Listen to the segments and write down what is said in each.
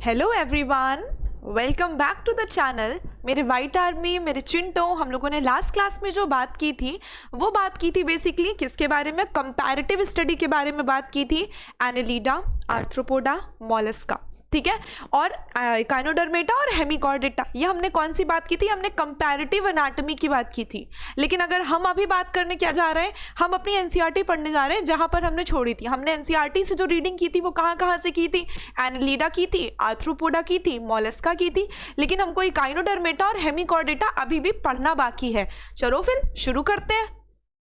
Hello everyone, welcome back to the channel. मेरे white army, मेरे चिंटो, हम लोगों ने लास्ट क्लास में जो बात की थी वो बात की थी बेसिकली किसके बारे में? कंपैरेटिव स्टडी के बारे में बात की थी। एनालिडा, आर्थ्रोपोडा, मोलस्का, ठीक है, और काइनोडर्मेटा और हेमिकॉर्डेटा। ये हमने कौन सी बात की थी? हमने कंपैरेटिव एनाटॉमी की बात की थी। लेकिन अगर हम अभी बात करने क्या जा रहे हैं, हम अपनी एनसीईआरटी पढ़ने जा रहे हैं जहां पर हमने छोड़ी थी। हमने एनसीईआरटी से जो रीडिंग की थी वो कहां से की थी? एनालिडा की थी, आर्थ्रोपोडा की थी, मोलस्का की थी। लेकिन हमको ये काइनोडर्मेटा और हेमिकॉर्डेटा अभी भी पढ़ना बाकी है। चलो फिर शुरू करते हैं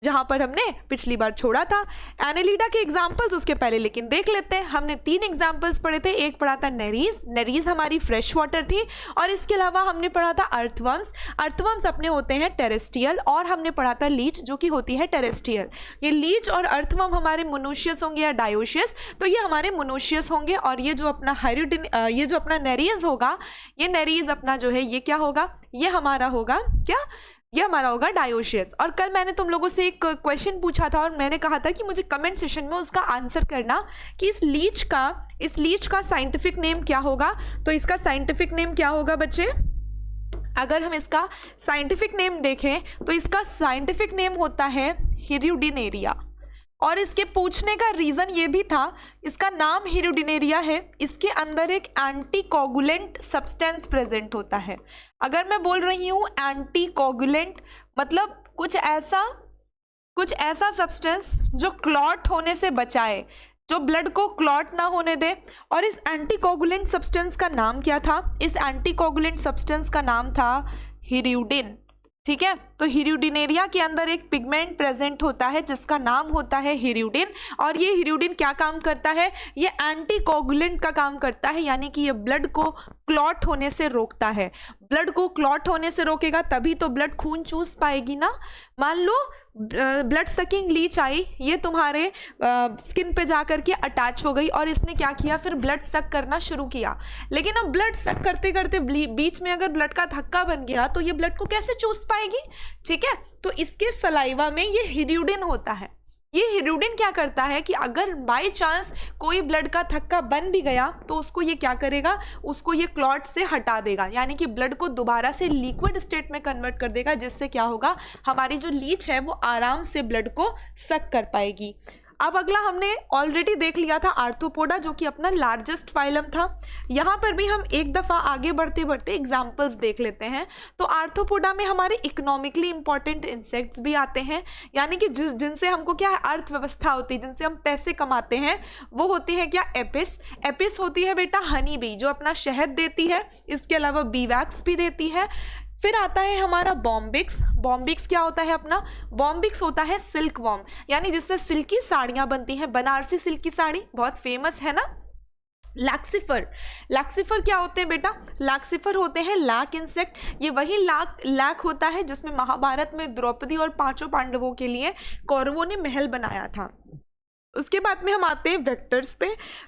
जहां पर हमने पिछली बार छोड़ा था। एनालिडा के एग्जांपल्स उसके पहले लेकिन देख लेते हैं। हमने 3 एग्जांपल्स पढ़े थे। एक पढ़ा था नेरीज हमारी फ्रेश वाटर थी, और इसके अलावा हमने पढ़ा था अर्थवर्म्स अपने होते हैं टेरेस्ट्रियल, और हमने पढ़ा था लीच जो कि होती है टेरेस्ट्रियल। ये लीच और अर्थवर्म हमारे मोनोशियस होंगे या डायोशियस, तो ये हमारे मोनोशियस होंगे। और ये जो अपना नेरीज होगा, ये नेरीज अपना जो है ये क्या होगा? ये हमारा होगा क्या? ये हमारा होगा डायोशियस। और कल मैंने तुम लोगों से एक क्वेश्चन पूछा था और मैंने कहा था कि मुझे कमेंट सेशन में उसका आंसर करना कि इस लीच का साइंटिफिक नेम क्या होगा। तो इसका साइंटिफिक नेम क्या होगा बच्चे? अगर हम इसका साइंटिफिक नेम देखें तो इसका साइंटिफिक नेम होता है हिरुडिनेरिया। और इसके पूछने का रीज़न ये भी था, इसका नाम हिरुडिनेरिया है, इसके अंदर एक एंटीकोगुलेंट सब्सटेंस प्रेजेंट होता है। अगर मैं बोल रही हूँ एंटीकोगुलेंट, मतलब कुछ ऐसा सब्सटेंस जो क्लॉट होने से बचाए, जो ब्लड को क्लॉट ना होने दे। और इस एंटीकोगुलेंट सब्सटेंस का नाम क्या था? इस एंटीकोगुलेंट सब्सटेंस का नाम था हिरुडिन, ठीक है। तो हिरुडिनेरिया के अंदर एक पिगमेंट प्रेजेंट होता है जिसका नाम होता है हिरुडिन। और ये हिरुडिन क्या काम करता है? ये एंटीकोगुलेंट का काम करता है, यानी कि ये ब्लड को क्लॉट होने से रोकता है। ब्लड को क्लॉट होने से रोकेगा तभी तो ब्लड खून चूस पाएगी ना। मान लो ब्लड सकिंग लीच आई, ये तुम्हारे स्किन पे जाकर के अटैच हो गई और इसने क्या किया? फिर ब्लड सक करना शुरू किया। लेकिन अब ब्लड सक करते करते बीच में अगर ब्लड का थक्का बन गया तो ये ब्लड को कैसे चूस पाएगी? ठीक है, तो इसके सलाइवा में ये हिरुडिन होता है। ये हिरुडिन क्या करता है कि अगर बाय चांस कोई ब्लड का थक्का बन भी गया तो उसको ये क्या करेगा? उसको ये क्लॉट से हटा देगा, यानी कि ब्लड को दोबारा से लिक्विड स्टेट में कन्वर्ट कर देगा, जिससे क्या होगा? हमारी जो लीच है वो आराम से ब्लड को सक कर पाएगी। अब अगला हमने ऑलरेडी देख लिया था आर्थ्रोपोडा, जो कि अपना लार्जेस्ट फाइलम था। यहाँ पर भी हम एक दफ़ा आगे बढ़ते बढ़ते एग्जाम्पल्स देख लेते हैं। तो आर्थ्रोपोडा में हमारे इकोनॉमिकली इंपॉर्टेंट इंसेक्ट्स भी आते हैं, यानी कि जिनसे हमको क्या है? अर्थव्यवस्था होती है, जिनसे हम पैसे कमाते हैं, वो होती है क्या? एपिस होती है बेटा हनी बी, जो अपना शहद देती है। इसके अलावा बी वैक्स भी देती है। फिर आता है हमारा बॉम्बिक्स क्या होता है अपना? बॉम्बिक्स होता है सिल्क वॉर्म, यानी जिससे सिल्की साड़ियाँ बनती हैं। बनारसी सिल्क की साड़ी बहुत फेमस है ना। लैक्सिफर क्या होते हैं बेटा? लैक्सिफर होते हैं लाक इंसेक्ट। ये वही लाक होता है जिसमें महाभारत में द्रौपदी और 5 पांडवों के लिए कौरवों ने महल बनाया था। उसके बाद में हम आते हैं वेक्टर्स पे।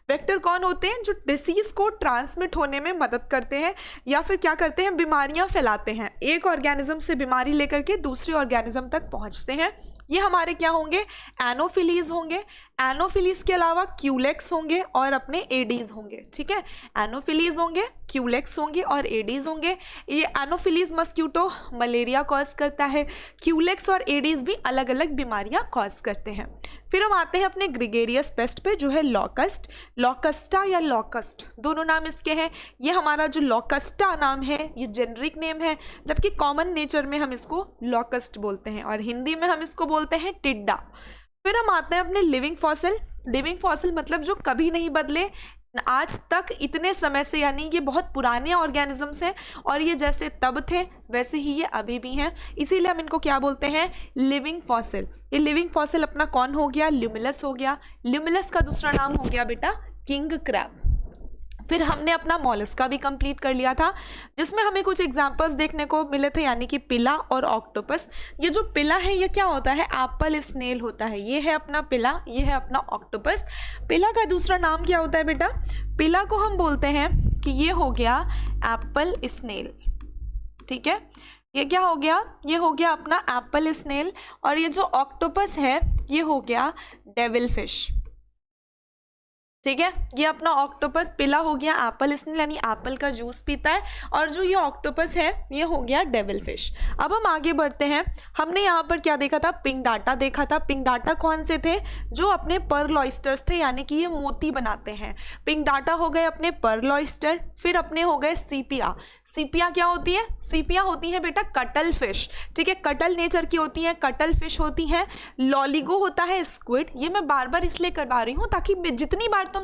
वेक्टर कौन होते हैं? जो डिसीज को ट्रांसमिट होने में मदद करते हैं या फिर क्या करते हैं? बीमारियां फैलाते हैं। एक ऑर्गेनिज्म से बीमारी लेकर के दूसरे ऑर्गेनिज्म तक पहुंचते हैं। ये हमारे क्या होंगे? एनोफिलीज होंगे। एनोफिलीज के अलावा क्यूलेक्स होंगे और अपने एडीज होंगे, ठीक है। एनोफिलीज होंगे, क्यूलेक्स होंगे और एडीज होंगे। ये एनोफिलीज मस्क्यूटो मलेरिया कॉज करता है। क्यूलेक्स और एडीज भी अलग अलग बीमारियां कॉज करते हैं। फिर हम आते हैं अपने ग्रेगेरियस पेस्ट पे, जो है लॉकस्टा या लॉकस्ट, दोनों नाम इसके हैं। ये हमारा जो लॉकस्टा नाम है ये जेनरिक नेम है, जबकि कॉमन नेचर में हम इसको लॉकस्ट बोलते हैं और हिंदी में हम इसको बोलते हैं टिड्डा। फिर हम आते हैं अपने लिविंग फॉसिल मतलब जो कभी नहीं बदले आज तक इतने समय से, यानी ये बहुत पुराने ऑर्गेनिजम्स हैं और ये जैसे तब थे वैसे ही ये अभी भी हैं, इसीलिए हम इनको क्या बोलते हैं? Living fossil. ये लिविंग फॉसिल अपना कौन हो गया? ल्यूमिलस हो गया। ल्यूमिलस का दूसरा नाम हो गया बेटा किंग क्रैब। फिर हमने अपना मोलस्का भी कंप्लीट कर लिया था, जिसमें हमें कुछ एग्जांपल्स देखने को मिले थे, यानी कि पिला और ऑक्टोपस। ये जो पिला है ये क्या होता है? एप्पल स्नेल होता है। ये है अपना पिला, ये है अपना ऑक्टोपस। पिला का दूसरा नाम क्या होता है बेटा? पिला को हम बोलते हैं कि ये हो गया एप्पल स्नेल, ठीक है। ये क्या हो गया? ये हो गया अपना एप्पल स्नेल। और ये जो ऑक्टोपस है ये हो गया डेविल फिश, ठीक है। ये अपना ऑक्टोपस पिला हो गया एप्पल स्नेल यानी एप्पल का जूस पीता है, और जो ये ऑक्टोपस है ये हो गया डेविल फिश। अब हम आगे बढ़ते हैं। हमने यहाँ पर क्या देखा था, पिंगडाटा देखा था। पिंगडाटा कौन से थे, जो अपने पर्ल ऑयस्टर्स थे, यानी कि ये मोती बनाते हैं। पिंगडाटा हो गए अपने पर्ल ऑयस्टर। फिर अपने हो गए सीपिया। सीपिया क्या होती है, सीपिया होती है बेटा कटल फिश। ठीक है, कटल नेचर की होती है, कटल फिश होती है। लॉलीगो होता है स्क्विड। ये मैं बार बार इसलिए करवा रही हूँ ताकि जितनी बार तुम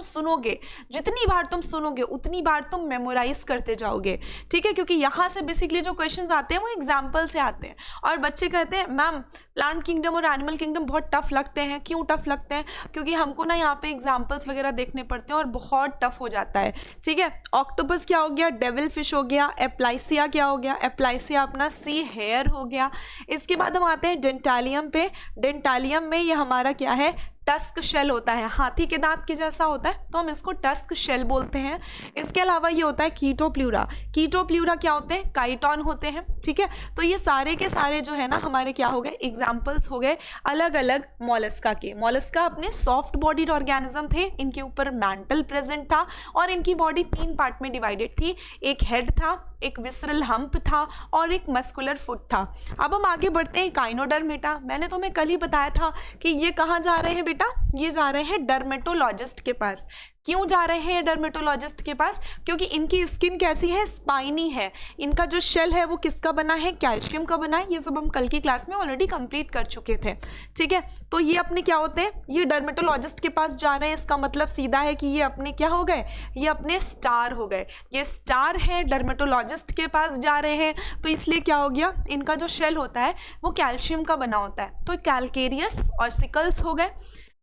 सुनोगे उतनी बार तुम मेमोराइज करते जाओगे। ठीक है, क्योंकि यहाँ से बेसिकली जो क्वेश्चंस आते हैं वो एग्जाम्पल से आते हैं, और बच्चे कहते हैं मैम प्लांट किंगडम और एनिमल किंगडम बहुत टफ लगते हैं। क्यों टफ लगते हैं, क्योंकि हमको ना यहाँ पे एग्जाम्पल्स वगैरह देखने पड़ते हैं और बहुत टफ हो जाता है। ठीक है, ऑक्टोपस क्या हो गया, डेविल फिश हो गया। एप्लाइसिया क्या हो गया, एप्लाइसिया अपना सी हेयर हो गया। इसके बाद हम आते हैं डेंटालियम पे। डेंटालियम में ये हमारा क्या है, टस्क शेल होता है, हाथी के दांत के जैसा होता है, तो हम इसको टस्क शेल बोलते हैं। इसके अलावा ये होता है कीटोप्ल्यूरा। कीटोप्ल्यूरा क्या होते हैं, काइटॉन होते हैं। ठीक है, तो ये सारे के सारे जो है ना हमारे क्या हो गए, एग्जाम्पल्स हो गए अलग अलग मॉलस्का के। मॉलस्का अपने सॉफ्ट बॉडीड ऑर्गेनिज्म थे, इनके ऊपर मैंटल प्रेजेंट था, और इनकी बॉडी 3 पार्ट में डिवाइडेड थी। एक हेड था, एक विसरल हम्प था, और एक मस्कुलर फुट था। अब हम आगे बढ़ते हैं काइनोडर्मेटा। मैंने तुम्हें कल ही बताया था कि ये कहाँ जा रहे हैं बेटा, ये जा रहे हैं डर्मेटोलॉजिस्ट के पास। क्यों जा रहे हैं डर्मेटोलॉजिस्ट के पास, क्योंकि इनकी स्किन कैसी है, स्पाइनी है। इनका जो शेल है वो किसका बना है, कैल्शियम का बना है। ये सब हम कल की क्लास में ऑलरेडी कंप्लीट कर चुके थे। ठीक है, तो ये अपने क्या होते हैं, ये डर्मेटोलॉजिस्ट के पास जा रहे हैं। इसका मतलब सीधा है कि ये अपने क्या हो गए, ये अपने स्टार हो गए। ये स्टार है, डर्मेटोलॉजिस्ट के पास जा रहे हैं, तो इसलिए क्या हो गया, इनका जो शेल होता है वो कैल्शियम का बना होता है, तो कैलकेरियस और सिकल्स हो गए।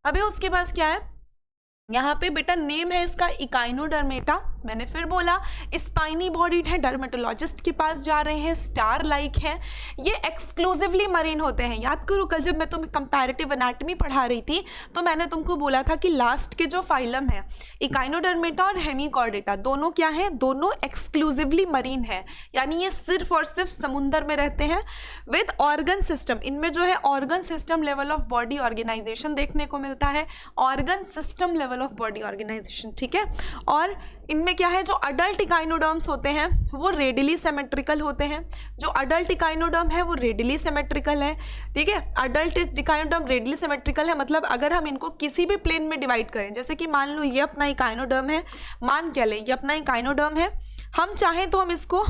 अभी उसके पास क्या है, यहाँ पे बेटा नेम है इसका इकाइनोडर्मेटा। मैंने फिर बोला स्पाइनी बॉडीड है, डर्मेटोलॉजिस्ट के पास जा रहे हैं, स्टार लाइक है। ये एक्सक्लूसिवली मरीन होते हैं। याद करो कल जब मैं तुम्हें कंपैरेटिव एनाटॉमी पढ़ा रही थी तो मैंने तुमको बोला था कि लास्ट के जो फाइलम है इकाइनोडर्मेटा और हेमिकॉर्डेटा, दोनों क्या है, दोनों एक्सक्लूसिवली मरीन है, यानी ये सिर्फ और सिर्फ समुद्र में रहते हैं। विद ऑर्गन सिस्टम, इनमें जो है organ system level of body organisation देखने को मिलता है, organ system level of body organisation. ठीक है, और इनमें क्या है, जो अडल्ट इकाइनोडर्म्स होते हैं वो रेडिली सिमेट्रिकल होते हैं। जो अडल्ट इकाइनोडर्म है वो रेडिली सिमेट्रिकल है। ठीक है, अडल्ट इकाइनोडर्म रेडिली सिमेट्रिकल है, मतलब अगर हम इनको किसी भी प्लेन में डिवाइड करें, जैसे कि मान लो ये अपना इकाइनोडर्म है, मान क्या ले, ये अपना इकाइनोडर्म है, हम चाहें तो हम इसको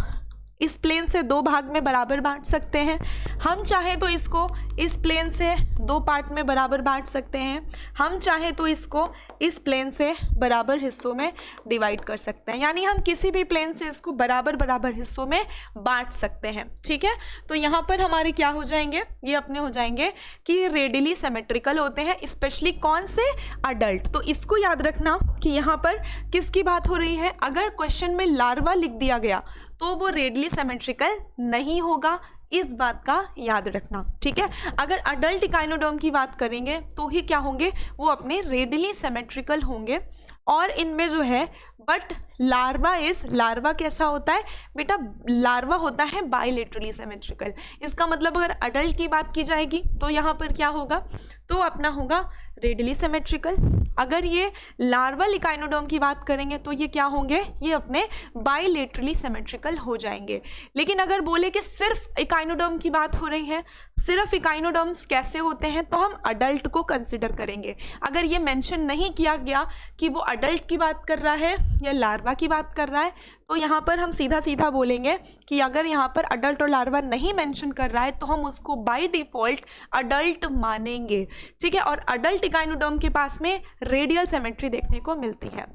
इस प्लेन से 2 भाग में बराबर बांट सकते हैं। हम चाहें तो इसको इस प्लेन से 2 पार्ट में बराबर बांट सकते हैं। हम चाहें तो इसको इस प्लेन से बराबर हिस्सों में डिवाइड कर सकते हैं, यानी हम किसी भी प्लेन से इसको बराबर बराबर हिस्सों में बांट सकते हैं। ठीक है, तो यहाँ पर हमारे क्या हो जाएंगे, ये अपने हो जाएंगे कि रेडिली सिमेट्रिकल होते हैं, स्पेशली कौन से, अडल्ट। तो इसको याद रखना कि यहाँ पर किसकी बात हो रही है। अगर क्वेश्चन में लार्वा लिख दिया गया तो वो रेडिली सिमेट्रिकल नहीं होगा, इस बात का याद रखना। ठीक है, अगर अडल्ट इकाइनोडर्म की बात करेंगे तो ही क्या होंगे, वो अपने रेडिली सिमेट्रिकल होंगे। और इनमें जो है बट लार्वा कैसा होता है बेटा, लार्वा होता है बाइलेटरली सिमेट्रिकल। इसका मतलब अगर अडल्ट की बात की जाएगी तो यहाँ पर क्या होगा, तो अपना होगा रेडिली सिमेट्रिकल। अगर ये लार्वल इकाइनोडर्म की बात करेंगे तो ये क्या होंगे, ये अपने बाइलेटरली सिमेट्रिकल हो जाएंगे। लेकिन अगर बोले कि सिर्फ इकाइनोडर्म की बात हो रही है, सिर्फ इकाइनोडर्म्स कैसे होते हैं, तो हम अडल्ट को कंसिडर करेंगे। अगर ये मेंशन नहीं किया गया कि वो अडल्ट की बात कर रहा है या लार्वा की बात कर रहा है, तो यहाँ पर हम सीधा सीधा बोलेंगे कि अगर यहाँ पर अडल्ट और लार्वा नहीं मेंशन कर रहा है तो हम उसको बाय डिफॉल्ट अडल्ट मानेंगे। ठीक है, और अडल्ट इकाइनोडर्म के पास में रेडियल सिमेट्री देखने को मिलती है।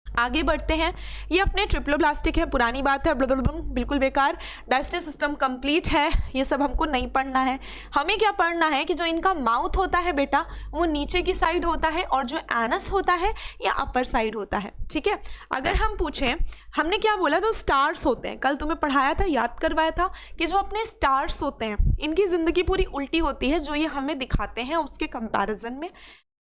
आगे बढ़ते हैं, ये अपने ट्रिप्लोब्लास्टिक है, पुरानी बात है, बिल्कुल बेकार। डाइजेस्टिव सिस्टम कंप्लीट है, ये सब हमको नहीं पढ़ना है। हमें क्या पढ़ना है कि जो इनका माउथ होता है बेटा वो नीचे की साइड होता है, और जो एनस होता है या अपर साइड होता है। ठीक है, अगर हम पूछें, हमने क्या बोला, जो स्टार्स होते हैं, कल तुम्हें पढ़ाया था, याद करवाया था कि जो अपने स्टार्स होते हैं इनकी ज़िंदगी पूरी उल्टी होती है, जो ये हमें दिखाते हैं उसके कंपैरिजन में।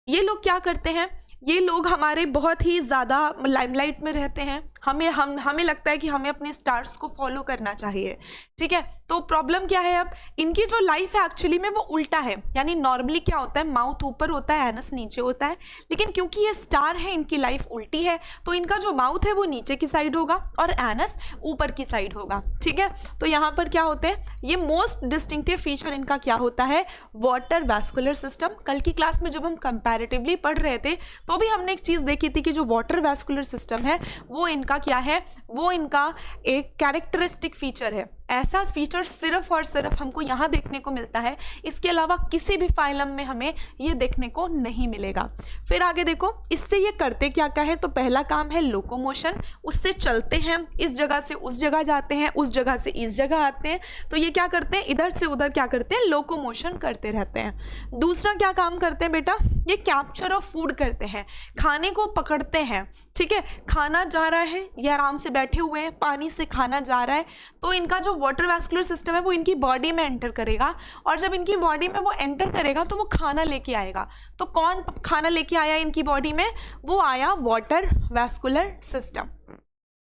ये लोग क्या करते हैं, ये लोग हमारे बहुत ही ज़्यादा लाइमलाइट में रहते हैं, हमें लगता है कि हमें अपने स्टार्स को फॉलो करना चाहिए, ठीक है। तो प्रॉब्लम क्या है, अब इनकी जो लाइफ है एक्चुअली में वो उल्टा है, यानी नॉर्मली क्या होता है, माउथ ऊपर होता है, एनस नीचे होता है, लेकिन क्योंकि ये स्टार है इनकी लाइफ उल्टी है, तो इनका जो माउथ है वो नीचे की साइड होगा और एनस ऊपर की साइड होगा, ठीक है। तो यहाँ पर क्या होते हैं, ये मोस्ट डिस्टिंक्टिव फीचर इनका क्या होता है, वाटर वैस्कुलर सिस्टम। कल की क्लास में जब हम कंपैरेटिवली पढ़ रहे थे तो भी हमने एक चीज़ देखी थी कि जो वाटर वैस्कुलर सिस्टम है वो इनका क्या है, वो इनका एक कैरेक्टरिस्टिक फीचर है। ऐसा फीचर सिर्फ और सिर्फ हमको यहाँ देखने को मिलता है, इसके अलावा किसी भी फाइलम में हमें ये देखने को नहीं मिलेगा। फिर आगे देखो, इससे ये करते क्या क्या है, तो पहला काम है लोकोमोशन, उससे चलते हैं, इस जगह से उस जगह जाते हैं, उस जगह से इस जगह आते हैं, तो ये क्या करते हैं, इधर से उधर क्या करते हैं, लोकोमोशन करते रहते हैं। दूसरा क्या काम करते हैं बेटा, ये कैप्चर ऑफ फूड करते हैं, खाने को पकड़ते हैं, ठीक है। खाना जा रहा है, ये आराम से बैठे हुए हैं, पानी से खाना जा रहा है, तो इनका जो वाटर वैस्कुलर सिस्टम है वो इनकी बॉडी में एंटर करेगा, और जब इनकी बॉडी में वो एंटर करेगा तो वो खाना लेके आएगा। तो कौन खाना लेके आया इनकी बॉडी में, वो आया वाटर वैस्कुलर सिस्टम।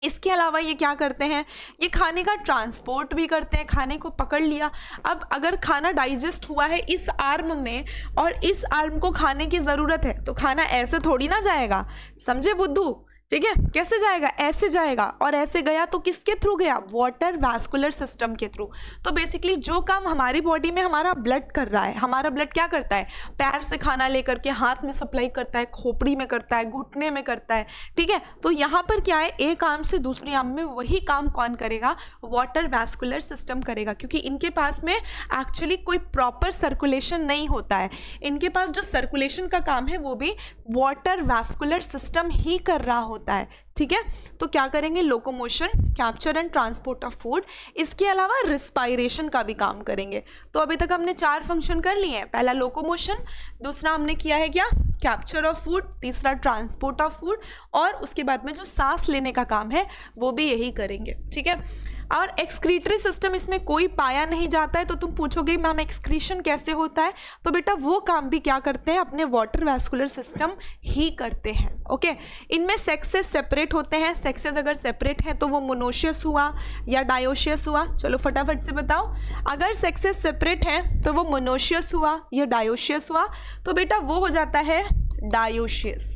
इसके अलावा ये क्या करते हैं, ये खाने का ट्रांसपोर्ट भी करते हैं, खाने को पकड़ लिया। अब अगर खाना डाइजेस्ट हुआ है इस आर्म में और इस आर्म को खाने की ज़रूरत है, तो खाना ऐसे थोड़ी ना जाएगा, समझे बुद्धू, ठीक है। कैसे जाएगा, ऐसे जाएगा, और ऐसे गया तो किसके थ्रू गया, वाटर वैस्कुलर सिस्टम के थ्रू। तो बेसिकली जो काम हमारी बॉडी में हमारा ब्लड कर रहा है, हमारा ब्लड क्या करता है, पैर से खाना लेकर के हाथ में सप्लाई करता है, खोपड़ी में करता है, घुटने में करता है, ठीक है। तो यहाँ पर क्या है, एक आर्म से दूसरी आर्म में वही काम कौन करेगा, वाटर वैस्कुलर सिस्टम करेगा, क्योंकि इनके पास में एक्चुअली कोई प्रॉपर सर्कुलेशन नहीं होता है। इनके पास जो सर्कुलेशन का काम है वो भी वाटर वैस्कुलर सिस्टम ही कर रहा होता है, ठीक है। तो क्या करेंगे, locomotion, capture and transport of food, इसके अलावा रिस्पायरेशन का भी काम करेंगे। तो अभी तक हमने 4 फंक्शन कर लिए हैं, पहला लोकोमोशन, दूसरा हमने किया है क्या, कैप्चर ऑफ फूड, तीसरा ट्रांसपोर्ट ऑफ फूड, और उसके बाद में जो सांस लेने का काम है वो भी यही करेंगे, ठीक है। और एक्सक्रीटरी सिस्टम इसमें कोई पाया नहीं जाता है। तो तुम पूछोगे मैम एक्सक्रीशन कैसे होता है, तो बेटा वो काम भी क्या करते हैं, अपने वाटर वैस्कुलर सिस्टम ही करते हैं, ओके। इनमें सेक्सेस सेपरेट होते हैं, सेक्सेस अगर सेपरेट है तो वो मोनोशियस हुआ या डायोशियस हुआ, चलो फटाफट से बताओ। अगर सेक्सेस सेपरेट है तो वो मोनोशियस हुआ या डायोशियस हुआ, तो बेटा वो हो जाता है डायोशियस,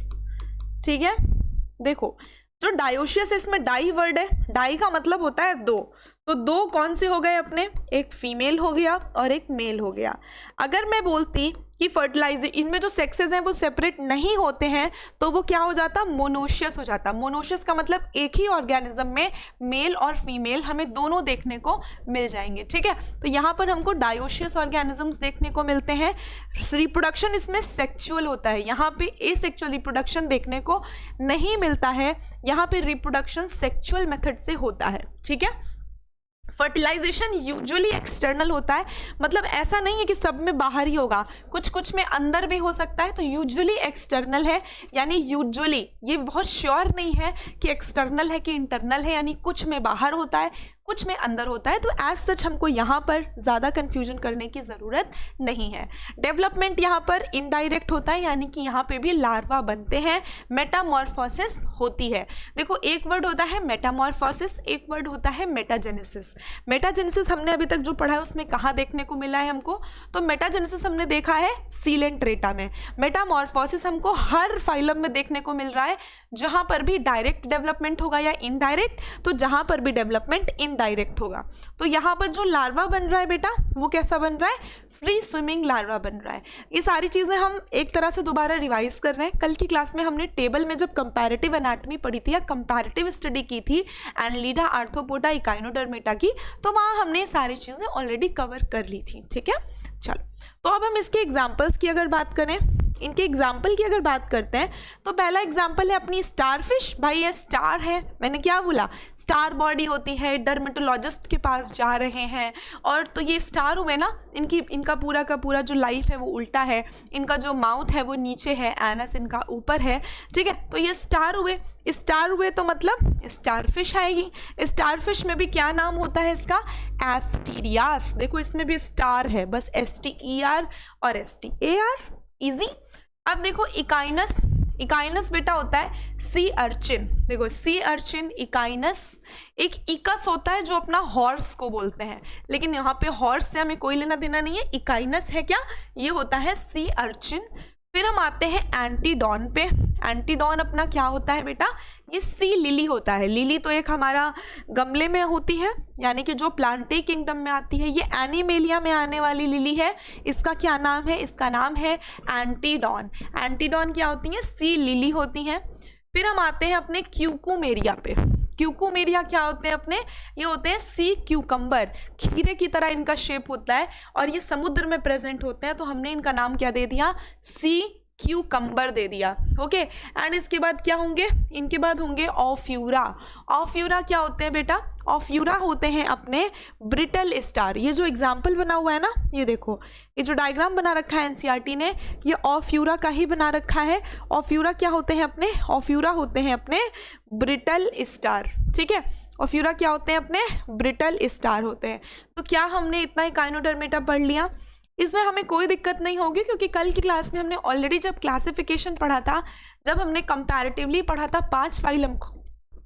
ठीक है। देखो जो डायोशियस है, इसमें डाई वर्ड है, डाई का मतलब होता है दो, तो दो कौन से हो गए अपने, एक फीमेल हो गया और एक मेल हो गया। अगर मैं बोलती कि फर्टिलाइजेशन, इनमें जो सेक्सेस हैं वो सेपरेट नहीं होते हैं, तो वो क्या हो जाता, मोनोशियस हो जाता। मोनोशियस का मतलब एक ही ऑर्गेनिज्म में मेल और फीमेल हमें दोनों देखने को मिल जाएंगे, ठीक है। तो यहाँ पर हमको डायोशियस ऑर्गेनिजम्स देखने को मिलते हैं। रिप्रोडक्शन इसमें सेक्चुअल होता है, यहाँ पे एसेक्चुअल रिप्रोडक्शन देखने को नहीं मिलता है, यहाँ पे रिप्रोडक्शन सेक्चुअल मेथड से होता है, ठीक है। फर्टिलाइजेशन यूजुअली एक्सटर्नल होता है, मतलब ऐसा नहीं है कि सब में बाहर ही होगा, कुछ कुछ में अंदर भी हो सकता है, तो यूजुअली एक्सटर्नल है। यानी यूजुअली ये बहुत श्योर नहीं है कि एक्सटर्नल है कि इंटरनल है, यानी कुछ में बाहर होता है कुछ में अंदर होता है। तो एज सच हमको यहाँ पर ज़्यादा कन्फ्यूजन करने की ज़रूरत नहीं है। डेवलपमेंट यहाँ पर इनडायरेक्ट होता है, यानी कि यहाँ पे भी लार्वा बनते हैं, मेटामॉर्फोसिस होती है। देखो एक वर्ड होता है मेटामॉर्फोसिस, एक वर्ड होता है मेटाजेनेसिस। मेटाजेनेसिस हमने अभी तक जो पढ़ा है उसमें कहाँ देखने को मिला है हमको, तो मेटाजेनेसिस हमने देखा है सीलेंट्रेटा में। मेटामॉर्फोसिस हमको हर फाइलम में देखने को मिल रहा है, जहाँ पर भी डायरेक्ट डेवलपमेंट होगा या इनडायरेक्ट, तो जहाँ पर भी डेवलपमेंट इनडायरेक्ट होगा। तो यहाँ पर जो लार्वा बन रहा है बेटा वो कैसा बन रहा है, फ्री स्विमिंग लार्वा बन रहा है। ये सारी चीज़ें हम एक तरह से दोबारा रिवाइज कर रहे हैं। कल की क्लास में हमने टेबल में जब कंपैरेटिव एनाटॉमी पढ़ी थी या कंपैरेटिव स्टडी की थी एनालिडा, आर्थ्रोपोडा, इकाइनोडर्मेटा की, तो वहाँ हमने सारी चीज़ें ऑलरेडी कवर कर ली थी, ठीक है। चलो तो अब हम इसके एग्जाम्पल्स की अगर बात करें, इनके एग्जाम्पल की अगर बात करते हैं, तो पहला एग्जाम्पल है अपनी स्टारफिश। भाई ये स्टार है, मैंने क्या बोला, स्टार बॉडी होती है, डर्मेटोलॉजिस्ट के पास जा रहे हैं, और तो ये स्टार हुए ना, इनका पूरा का पूरा जो लाइफ है वो उल्टा है, इनका जो माउथ है वो नीचे है, एनस इनका ऊपर है, ठीक है। तो ये स्टार हुए, स्टार हुए तो मतलब स्टारफिश आएगी। स्टारफिश में भी क्या नाम होता है इसका, एस्टीरियास। देखो इसमें भी स्टार है, बस STER और STAR, इजी। अब देखो इकाइनस, इकाइनस बेटा होता है सी अर्चिन। देखो सी अर्चिन, इकाइनस, एक इकस होता है जो अपना हॉर्स को बोलते हैं, लेकिन यहाँ पे हॉर्स से हमें कोई लेना देना नहीं है। इकाइनस है क्या, ये होता है सी अर्चिन। फिर हम आते हैं एंटीडॉन पे। एंटीडॉन अपना क्या होता है बेटा, ये सी लिली होता है। लिली तो एक हमारा गमले में होती है, यानी कि जो प्लांटे किंगडम में आती है। ये एनिमेलिया में आने वाली लिली है। इसका क्या नाम है, इसका नाम है एंटीडॉन। एंटीडॉन क्या होती है, सी लिली होती हैं। फिर हम आते हैं अपने क्यूकुमेरिया पे। क्यूकुमेरिया क्या होते हैं अपने, ये होते हैं सी क्यूकम्बर, खीरे की तरह इनका शेप होता है और ये समुद्र में प्रेजेंट होते हैं, तो हमने इनका नाम क्या दे दिया, सी क्यूकम्बर दे दिया। ओके, एंड इसके बाद क्या होंगे, इनके बाद होंगे ऑफ्यूरा। ऑफ्यूरा क्या होते हैं बेटा, ऑफ्यूरा होते हैं अपने ब्रिटल स्टार। ये जो एग्जाम्पल बना हुआ है ना, ये देखो, ये जो डायग्राम बना रखा है एनसीईआरटी ने, ये ऑफ्यूरा का ही बना रखा है। ऑफ्यूरा क्या होते हैं अपने, ऑफ्यूरा होते हैं अपने ब्रिटल स्टार। ठीक है, ऑफ्यूरा क्या होते हैं अपने ब्रिटल स्टार होते हैं। तो क्या हमने इतना इकाइनोडर्मेटा पढ़ लिया, इसमें हमें कोई दिक्कत नहीं होगी, क्योंकि कल की क्लास में हमने ऑलरेडी जब क्लासिफिकेशन पढ़ा था, जब हमने कंपैरेटिवली पढ़ा था 5 फाइलम को,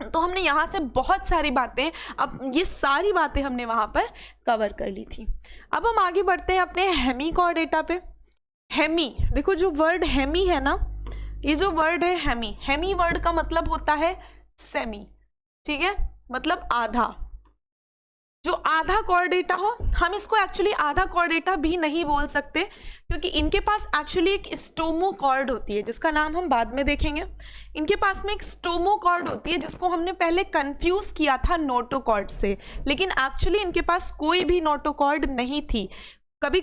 तो हमने यहाँ से बहुत सारी बातें, अब ये सारी बातें हमने वहाँ पर कवर कर ली थी। अब हम आगे बढ़ते हैं अपने हेमीकॉर्डेटा पे। हेमी, देखो जो वर्ड हेमी है ना, ये जो वर्ड है हेमी, हेमी वर्ड का मतलब होता है सेमी। ठीक है, मतलब आधा, जो आधा कॉर्डेटा हो। हम इसको एक्चुअली आधा कॉर्डेटा भी नहीं बोल सकते, क्योंकि इनके पास एक्चुअली एक स्टोमोकॉर्ड होती है, जिसका नाम हम बाद में देखेंगे। इनके पास में एक स्टोमोकॉर्ड होती है, जिसको हमने पहले कंफ्यूज किया था नोटोकॉर्ड से, लेकिन एक्चुअली इनके पास कोई भी नोटोकॉर्ड नहीं थी। कभी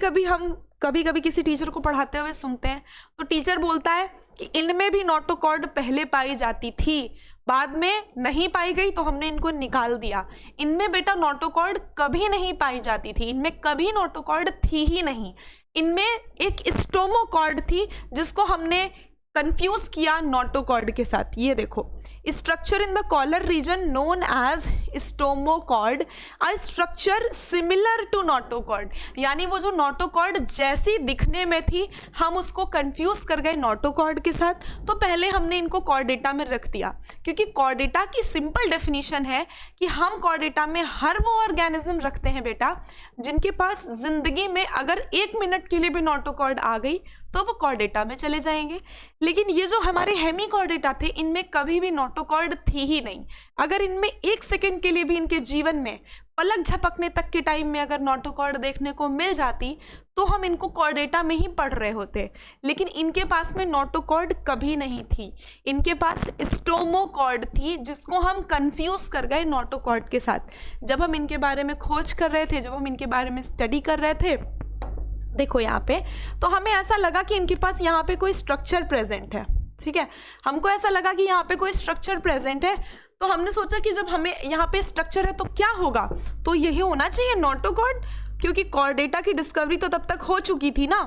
कभी किसी टीचर को पढ़ाते हुए सुनते हैं, तो टीचर बोलता है कि इनमें भी नोटोकॉर्ड पहले पाई जाती थी, बाद में नहीं पाई गई तो हमने इनको निकाल दिया। इनमें बेटा नोटोकॉर्ड कभी नहीं पाई जाती थी, इनमें कभी नोटोकॉर्ड थी ही नहीं। इनमें एक स्टोमोकॉर्ड थी, जिसको हमने कंफ्यूज किया नोटोकॉर्ड के साथ। ये देखो, structure in the collar region known as stomochord, a structure similar to notochord, यानी वो जो नोटोकॉर्ड जैसी दिखने में थी, हम उसको कंफ्यूज कर गए नोटोकॉर्ड के साथ, तो पहले हमने इनको कॉर्डेटा में रख दिया। क्योंकि कॉर्डेटा की सिंपल डेफिनेशन है कि हम कॉर्डेटा में हर वो ऑर्गेनिज्म रखते हैं बेटा, जिनके पास जिंदगी में अगर 1 मिनट के लिए भी नोटोकॉर्ड आ गई तो वो कॉर्डेटा में चले जाएंगे। लेकिन ये जो हमारे हेमीकॉर्डेटा थे, इनमें कभी भी नोटोकॉर्ड थी ही नहीं। अगर इनमें 1 सेकंड के लिए भी इनके जीवन में पलक झपकने तक के टाइम में अगर नोटोकॉर्ड देखने को मिल जाती, तो हम इनको कॉर्डेटा में ही पढ़ रहे होते। लेकिन इनके पास में नोटोकॉर्ड कभी नहीं थी, इनके पास स्टोमोकॉर्ड थी, जिसको हम कंफ्यूज कर गए नोटोकॉर्ड के साथ। जब हम इनके बारे में खोज कर रहे थे, जब हम इनके बारे में स्टडी कर रहे थे, देखो यहाँ पे, तो हमें ऐसा लगा कि इनके पास यहाँ पे कोई स्ट्रक्चर प्रेजेंट है। ठीक है, हमको ऐसा लगा कि यहाँ पे कोई स्ट्रक्चर प्रेजेंट है, तो हमने सोचा कि जब हमें यहाँ पे स्ट्रक्चर है तो क्या होगा, तो यही होना चाहिए नोटोकॉर्ड, क्योंकि कॉर्डेटा की डिस्कवरी तो तब तक हो चुकी थी ना।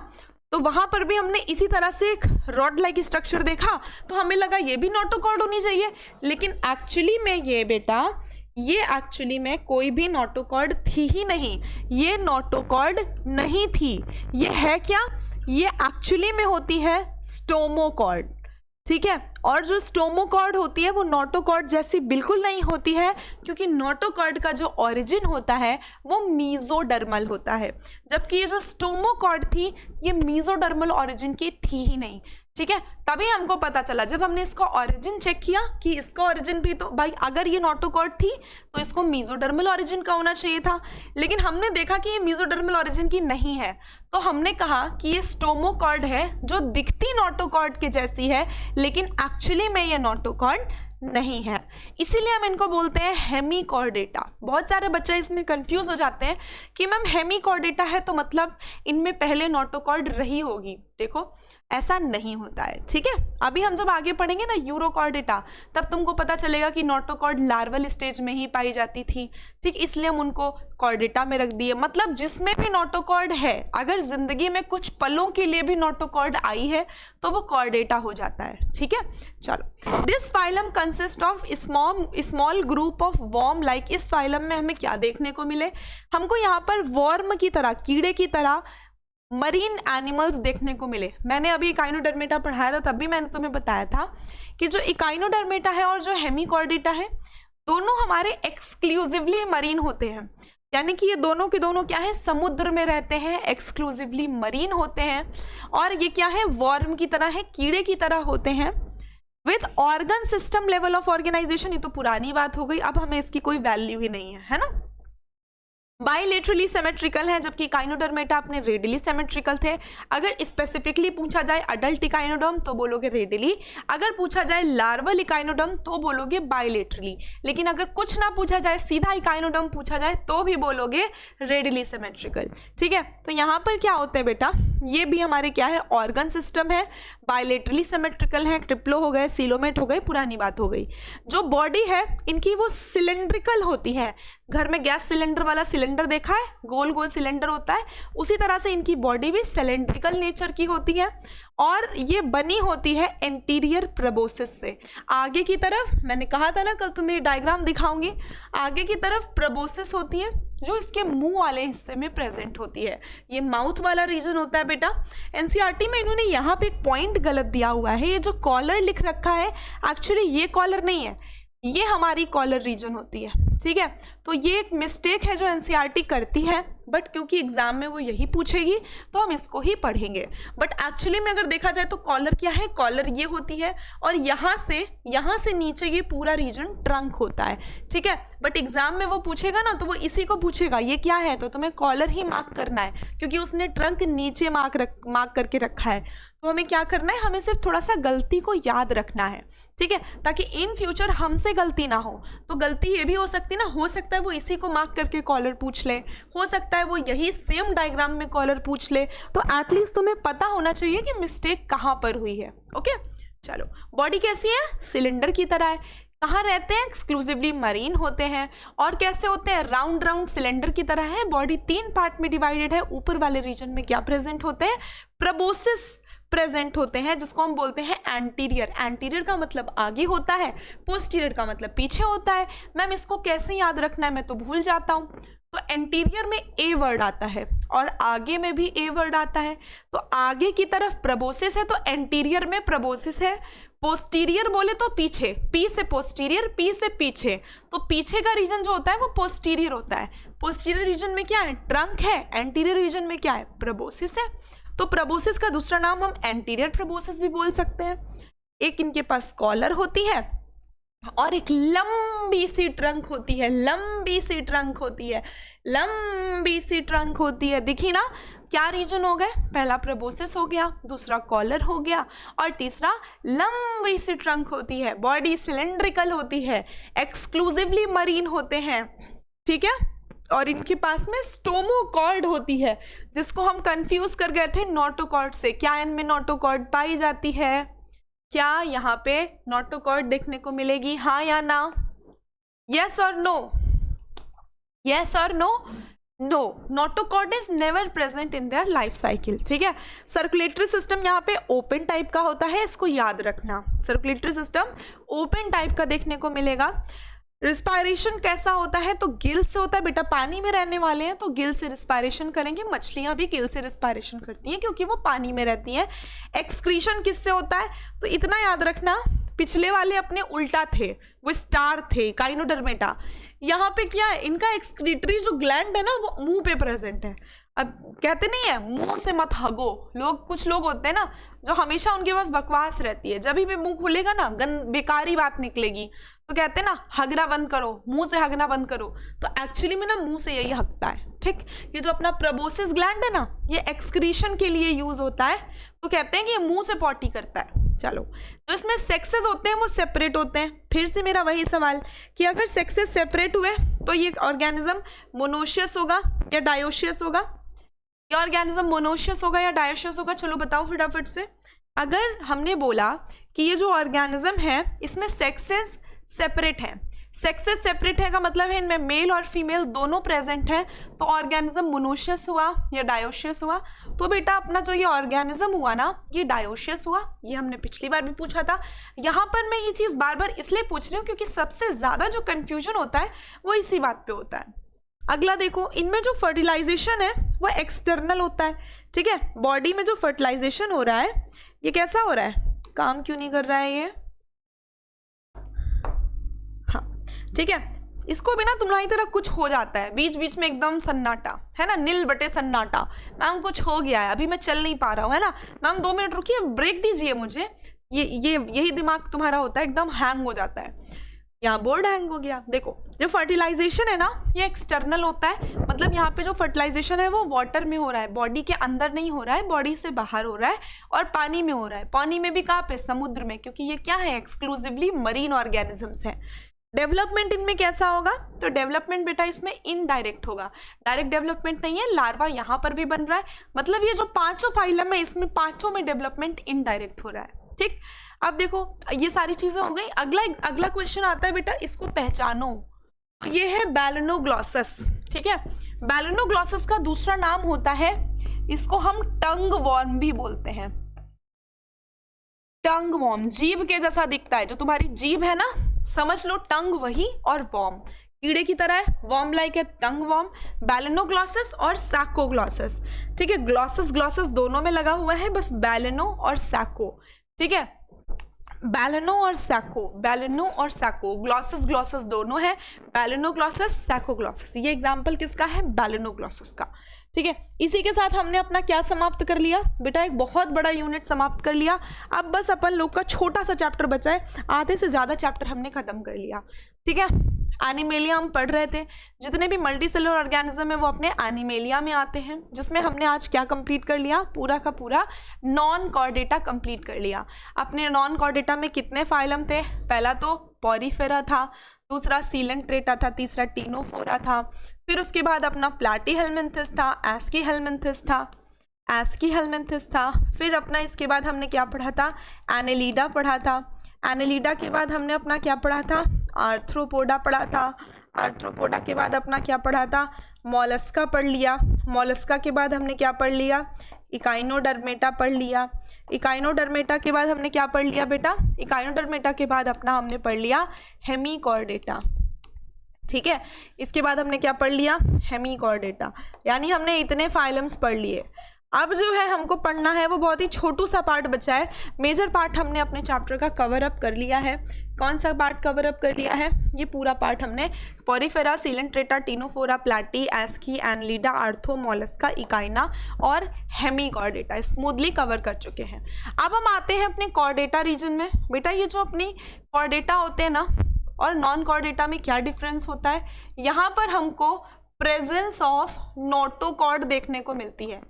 तो वहाँ पर भी हमने इसी तरह से एक रॉड लाइक स्ट्रक्चर देखा, तो हमें लगा ये भी नोटोकॉर्ड होनी चाहिए। लेकिन एक्चुअली में ये बेटा, ये एक्चुअली में कोई भी नोटोकॉर्ड थी ही नहीं, ये नोटोकॉर्ड नहीं थी। ये है क्या, ये एक्चुअली में होती है स्टोमोकॉर्ड। ठीक है, और जो स्टोमोकॉर्ड होती है वो नोटोकॉर्ड जैसी बिल्कुल नहीं होती है, क्योंकि नोटोकॉर्ड का जो ओरिजिन होता है वो मीजोडर्मल होता है, जबकि ये जो स्टोमोकॉर्ड थी ये मीजोडर्मल ओरिजिन की थी ही नहीं। ठीक है, तभी हमको पता चला जब हमने इसका ओरिजिन चेक किया कि इसका ओरिजिन भी, तो भाई अगर ये नोटोकॉर्ड थी तो इसको मीजोडर्मल ओरिजिन का होना चाहिए था। लेकिन हमने देखा कि ये मीजोडर्मल ओरिजिन की नहीं है, तो हमने कहा कि ये स्टोमोकॉर्ड है, जो दिखती नोटोकॉर्ड के जैसी है, लेकिन एक्चुअली में ये नोटोकॉर्ड नहीं है। इसीलिए हम इनको बोलते हैं हेमीकॉर्डेटा। बहुत सारे बच्चे इसमें कंफ्यूज हो जाते हैं कि मैम हेमीकॉर्डेटा है तो मतलब इनमें पहले नोटोकॉर्ड रही होगी। देखो, ऐसा नहीं होता है। ठीक है, अभी हम जब आगे पढ़ेंगे ना यूरोकॉर्डेटा, तब तुमको पता चलेगा कि नोटोकॉर्ड लार्वल स्टेज में ही पाई जाती थी। ठीक, इसलिए हम उनको कॉर्डेटा में रख दिए। मतलब जिसमें भी नोटोकॉर्ड है, अगर जिंदगी में कुछ पलों के लिए भी नोटोकॉर्ड आई है तो वो कॉर्डेटा हो जाता है। ठीक है, चलो। This phylum consist of small group of worm like. इस फाइलम में हमें क्या देखने को मिले, हमको यहाँ पर वर्म की तरह, कीड़े की तरह मरीन एनिमल्स देखने को मिले। मैंने अभी इकाइनोडर्मेटा पढ़ाया था, तब भी मैंने तुम्हें बताया था कि जो इकाइनोडर्मेटा है और जो हेमिकॉर्डेटा है दोनों हमारे एक्सक्लूसिवली मरीन होते हैं, यानी कि ये दोनों के दोनों क्या है, समुद्र में रहते हैं, एक्सक्लूसिवली मरीन होते हैं। और ये क्या है, वर्म की तरह है, कीड़े की तरह होते हैं with organ system level of organisation. ये तो पुरानी बात हो गई, अब हमें इसकी कोई वैल्यू ही नहीं है ना। बाइलेटरली सिमेट्रिकल है, जबकि इकाइनोडर्मेटा अपने रेडियली सिमेट्रिकल थे। अगर स्पेसिफिकली पूछा जाए अडल्ट इकाइनोडर्म तो बोलोगे रेडियली, अगर पूछा जाए लार्वल इकाइनोडर्म तो बोलोगे बाइलेटरली, लेकिन अगर कुछ ना पूछा जाए, सीधा इकाइनोडर्म पूछा जाए तो भी बोलोगे रेडियली सिमेट्रिकल। ठीक है, तो यहाँ पर क्या होता है बेटा, ये भी हमारे क्या है, ऑर्गन सिस्टम है, बाइलेटरली सिमेट्रिकल है, ट्रिप्लो हो गए, सीलोमेट हो गए, पुरानी बात हो गई। जो बॉडी है इनकी वो सिलेंड्रिकल होती है। घर में गैस सिलेंडर वाला सिलेंडर देखा है, गोल गोल सिलेंडर होता है, उसी तरह से इनकी बॉडी भी सिलेंड्रिकल नेचर की होती है और ये बनी होती है एंटीरियर प्रोबोसिस से। आगे की तरफ, मैंने कहा था ना कल तुम्हें डायग्राम दिखाऊंगी, आगे की तरफ प्रोबोसिस होती है जो इसके मुंह वाले हिस्से में प्रेजेंट होती है। ये माउथ वाला रीजन होता है बेटा। एनसीईआरटी में इन्होंने यहाँ पे एक पॉइंट गलत दिया हुआ है, ये जो कॉलर लिख रखा है एक्चुअली ये कॉलर नहीं है, ये हमारी कॉलर रीजन होती है। ठीक है, तो ये एक मिस्टेक है जो एनसीईआरटी करती है, बट क्योंकि एग्जाम में वो यही पूछेगी तो हम इसको ही पढ़ेंगे। बट एक्चुअली में अगर देखा जाए तो कॉलर क्या है, कॉलर ये होती है और यहाँ से नीचे ये पूरा रीजन ट्रंक होता है। ठीक है, बट एग्जाम में वो पूछेगा ना तो वो इसी को पूछेगा ये क्या है, तो तुम्हें कॉलर ही मार्क करना है क्योंकि उसने ट्रंक नीचे मार्क करके रखा है। तो हमें क्या करना है, हमें सिर्फ थोड़ा सा गलती को याद रखना है। ठीक है, ताकि इन फ्यूचर हमसे गलती ना हो। तो गलती ये भी हो सकती है ना, हो सकता है वो इसी को मार्क करके कॉलर पूछ ले, हो सकता है वो यही सेम डायग्राम में कॉलर पूछ ले, तो एटलीस्ट तुम्हें पता होना चाहिए कि मिस्टेक कहाँ पर हुई है। ओके, चलो, बॉडी कैसी है, सिलेंडर की तरह है। कहाँ रहते हैं, एक्सक्लूसिवली मरीन होते हैं। और कैसे होते हैं, राउंड राउंड सिलेंडर की तरह है। बॉडी 3 पार्ट में डिवाइडेड है। ऊपर वाले रीजन में क्या प्रेजेंट होते हैं, प्रोबोसिस प्रेजेंट होते हैं, जिसको हम बोलते हैं एंटीरियर। एंटीरियर का मतलब आगे होता है, पोस्टीरियर का मतलब पीछे होता है। मैम इसको कैसे याद रखना है, मैं तो भूल जाता हूँ। तो एंटीरियर में ए वर्ड आता है और आगे में भी ए वर्ड आता है। तो आगे की तरफ प्रोबोसिस है तो एंटीरियर में प्रोबोसिस है। पोस्टीरियर बोले तो पीछे, पी से पोस्टीरियर, पी से पीछे, तो पीछे का रीजन जो होता है वो पोस्टीरियर होता है। पोस्टीरियर रीजन में क्या है, ट्रंक है। एंटीरियर रीजन में क्या है, प्रोबोसिस है। तो प्रोबोसिस का दूसरा नाम हम एंटीरियर प्रोबोसिस भी बोल सकते हैं। एक इनके पास कॉलर होती है और एक लंबी सी ट्रंक होती है, लंबी सी ट्रंक होती है, लंबी सी ट्रंक होती है। देखिए ना, क्या रीजन हो गए, पहला प्रोबोसिस हो गया, दूसरा कॉलर हो गया और तीसरा लंबी सी ट्रंक होती है। बॉडी सिलेंड्रिकल होती है, एक्सक्लूसिवली मरीन होते हैं। ठीक है, और इनके पास में स्टोमोकॉर्ड होती है, जिसको हम कंफ्यूज कर गए थे नोटोकॉर्ड से। क्या इनमें नोटोकॉर्ड पाई जाती है, क्या यहाँ पे नोटोकॉर्ड देखने को मिलेगी, हाँ या ना, यस और नो, यस और no, no, notochord is never present in their life cycle. ठीक है, सर्कुलेटरी सिस्टम यहाँ पे ओपन टाइप का होता है, इसको याद रखना। सर्कुलेटरी सिस्टम ओपन टाइप का देखने को मिलेगा। रिस्पायरेशन कैसा होता है, तो गिल से होता है बेटा। पानी में रहने वाले हैं तो गिल से रिस्पायरेशन करेंगे। मछलियां भी गिल से रिस्पायरेशन करती हैं क्योंकि वो पानी में रहती हैं। एक्सक्रीशन किससे होता है, तो इतना याद रखना, पिछले वाले अपने उल्टा थे, वो स्टार थे, काइनोडर्मेटा। यहाँ पे क्या है, इनका एक्सक्रीटरी जो ग्लैंड है ना वो मुंह पे प्रेजेंट है। अब कहते नहीं है मुंह से मत हगो, लोग, कुछ लोग होते हैं ना जो हमेशा उनके पास बकवास रहती है, जब भी मुंह खुलेगा ना बेकारी बात निकलेगी, तो कहते हैं ना हगना बंद करो, मुंह से हगना बंद करो। तो एक्चुअली में ना मुंह से यही हगता है। ठीक, ये जो अपना प्रोबोसिस ग्लैंड है ना, ये एक्सक्रीशन के लिए यूज होता है, तो कहते हैं कि ये मुंह से पॉटी करता है। चलो, तो इसमें सेक्सेस होते हैं वो सेपरेट होते हैं। फिर से मेरा वही सवाल कि अगर सेक्सेस सेपरेट हुए तो ये ऑर्गेनिज्म मोनोशियस होगा या डायोशियस होगा, ये ऑर्गेनिज्म मोनोशियस होगा या डायोशियस होगा, चलो बताओ फटाफट से। अगर हमने बोला कि ये जो ऑर्गेनिज्म है इसमें सेक्सेस सेपरेट है, सेक्सेस सेपरेट है का मतलब है इनमें मेल और फीमेल दोनों प्रेजेंट हैं, तो ऑर्गेनिज्म मोनोशियस हुआ या डायोशियस हुआ। तो बेटा अपना जो ये ऑर्गेनिज्म हुआ ना, ये डायोशियस हुआ, ये हमने पिछली बार भी पूछा था। यहाँ पर मैं ये चीज़ बार बार इसलिए पूछ रही हूँ क्योंकि सबसे ज़्यादा जो कन्फ्यूजन होता है वो इसी बात पे होता है। अगला देखो, इनमें जो फर्टिलाइजेशन है वो एक्सटर्नल होता है, ठीक है। बॉडी में जो फर्टिलाइजेशन हो रहा है ये कैसा हो रहा है, काम क्यों नहीं कर रहा है ये, हाँ ठीक है। इसको भी ना तुम्हारी तरह कुछ हो जाता है बीच बीच में, एकदम सन्नाटा है ना, नील बटे सन्नाटा, मैम कुछ हो गया है, अभी मैं चल नहीं पा रहा हूँ, है ना मैम 2 मिनट रुकिए, ब्रेक दीजिए मुझे, यही दिमाग तुम्हारा होता है, एकदम हैंग हो जाता है। यहाँ बोर्ड हैंग हो गया। देखो जो फर्टिलाइजेशन है ना ये एक्सटर्नल होता है, मतलब यहाँ पे जो फर्टिलाइजेशन है वो वाटर में हो रहा है, बॉडी के अंदर नहीं हो रहा है, बॉडी से बाहर हो रहा है, और पानी में हो रहा है। पानी में भी कहाँ पे, समुद्र में, क्योंकि ये क्या है, एक्सक्लूसिवली मरीन ऑर्गेनिजम्स है। डेवलपमेंट इनमें कैसा होगा, तो डेवलपमेंट बेटा इसमें इनडायरेक्ट होगा, डायरेक्ट डेवलपमेंट नहीं है। लार्वा यहाँ पर भी बन रहा है, मतलब ये जो 5 फाइलम है इसमें 5 में डेवलपमेंट इनडायरेक्ट हो रहा है, ठीक। अब देखो ये सारी चीजें हो गई। अगला क्वेश्चन आता है बेटा, इसको पहचानो, ये है बैलेनोग्लॉसस, ठीक है। बैलेनोग्लॉसस का दूसरा नाम होता है, इसको हम टंग वॉर्म भी बोलते हैं। टंग वॉर्म जीभ के जैसा दिखता है, जो तुम्हारी जीभ है ना, समझ लो टंग वही और वॉर्म कीड़े की तरह है, वॉर्म लाइक है, टंग वॉर्म। बैलेनोग्लॉसस और सैकोग्लॉसस, ठीक है। ग्लॉसस दोनों में लगा हुआ है, बस बैलेनो और सैको, ठीक है। बैलेनो और सैको, ग्लॉसस दोनों है, बैलेनोग्लॉसस सैकोग्लॉसस। ये एग्जाम्पल किसका है, बैलेनोग्लॉसस का, ठीक है। इसी के साथ हमने अपना क्या समाप्त कर लिया बेटा, एक बहुत बड़ा यूनिट समाप्त कर लिया। अब बस अपन लोग का छोटा सा चैप्टर बचा है, आधे से ज़्यादा चैप्टर हमने खत्म कर लिया, ठीक है। एनिमेलिया हम पढ़ रहे थे, जितने भी मल्टी सेलुलर ऑर्गेनिज्म है वो अपने एनिमेलिया में आते हैं, जिसमें हमने आज क्या कंप्लीट कर लिया, पूरा का पूरा नॉन कॉर्डेटा कंप्लीट कर लिया। अपने नॉन कॉर्डेटा में कितने फाइलम थे, पहला तो पॉरीफेरा था, दूसरा सीलेंट्रेटा था, तीसरा टीनोफोरा था, फिर उसके बाद अपना प्लैटीहेलमिन्थिस था, एस्कीहेलमिन्थिस था, फिर अपना इसके बाद हमने क्या पढ़ा था, एनेलिडा पढ़ा था। एनेलिडा के बाद हमने अपना क्या पढ़ा था, आर्थ्रोपोडा पढ़ा था। आर्थ्रोपोडा के बाद अपना क्या पढ़ा था, मोलस्का पढ़ लिया। मोलस्का के बाद हमने क्या पढ़ लिया, इकाइनोडर्मेटा पढ़ लिया। इकाइनोडर्मेटा के बाद हमने क्या पढ़ लिया बेटा, इकाइनोडर्मेटा के बाद अपना हमने पढ़ लिया हेमीकॉर्डेटा, ठीक है। इसके बाद हमने क्या पढ़ लिया, हेमीकॉर्डेटा, यानी हमने इतने फाइलम्स पढ़ लिए। अब जो है हमको पढ़ना है वो बहुत ही छोटू सा पार्ट बचा है, मेजर पार्ट हमने अपने चैप्टर का कवर अप कर लिया है। कौन सा पार्ट कवर अप कर लिया है, ये पूरा पार्ट हमने Porifera, Coelenterata, Ctenophora, platy, aschi, Annelida, arthro, Mollusca, echina और हेमीकॉर्डेटा स्मूथली कवर कर चुके हैं। अब हम आते हैं अपने कॉर्डेटा रीजन में। बेटा ये जो अपनी कॉर्डेटा होते हैं ना और नॉन कॉर्डेटा में क्या डिफरेंस होता है, यहाँ पर हमको प्रेजेंस ऑफ नोटोकॉर्ड देखने को मिलती है,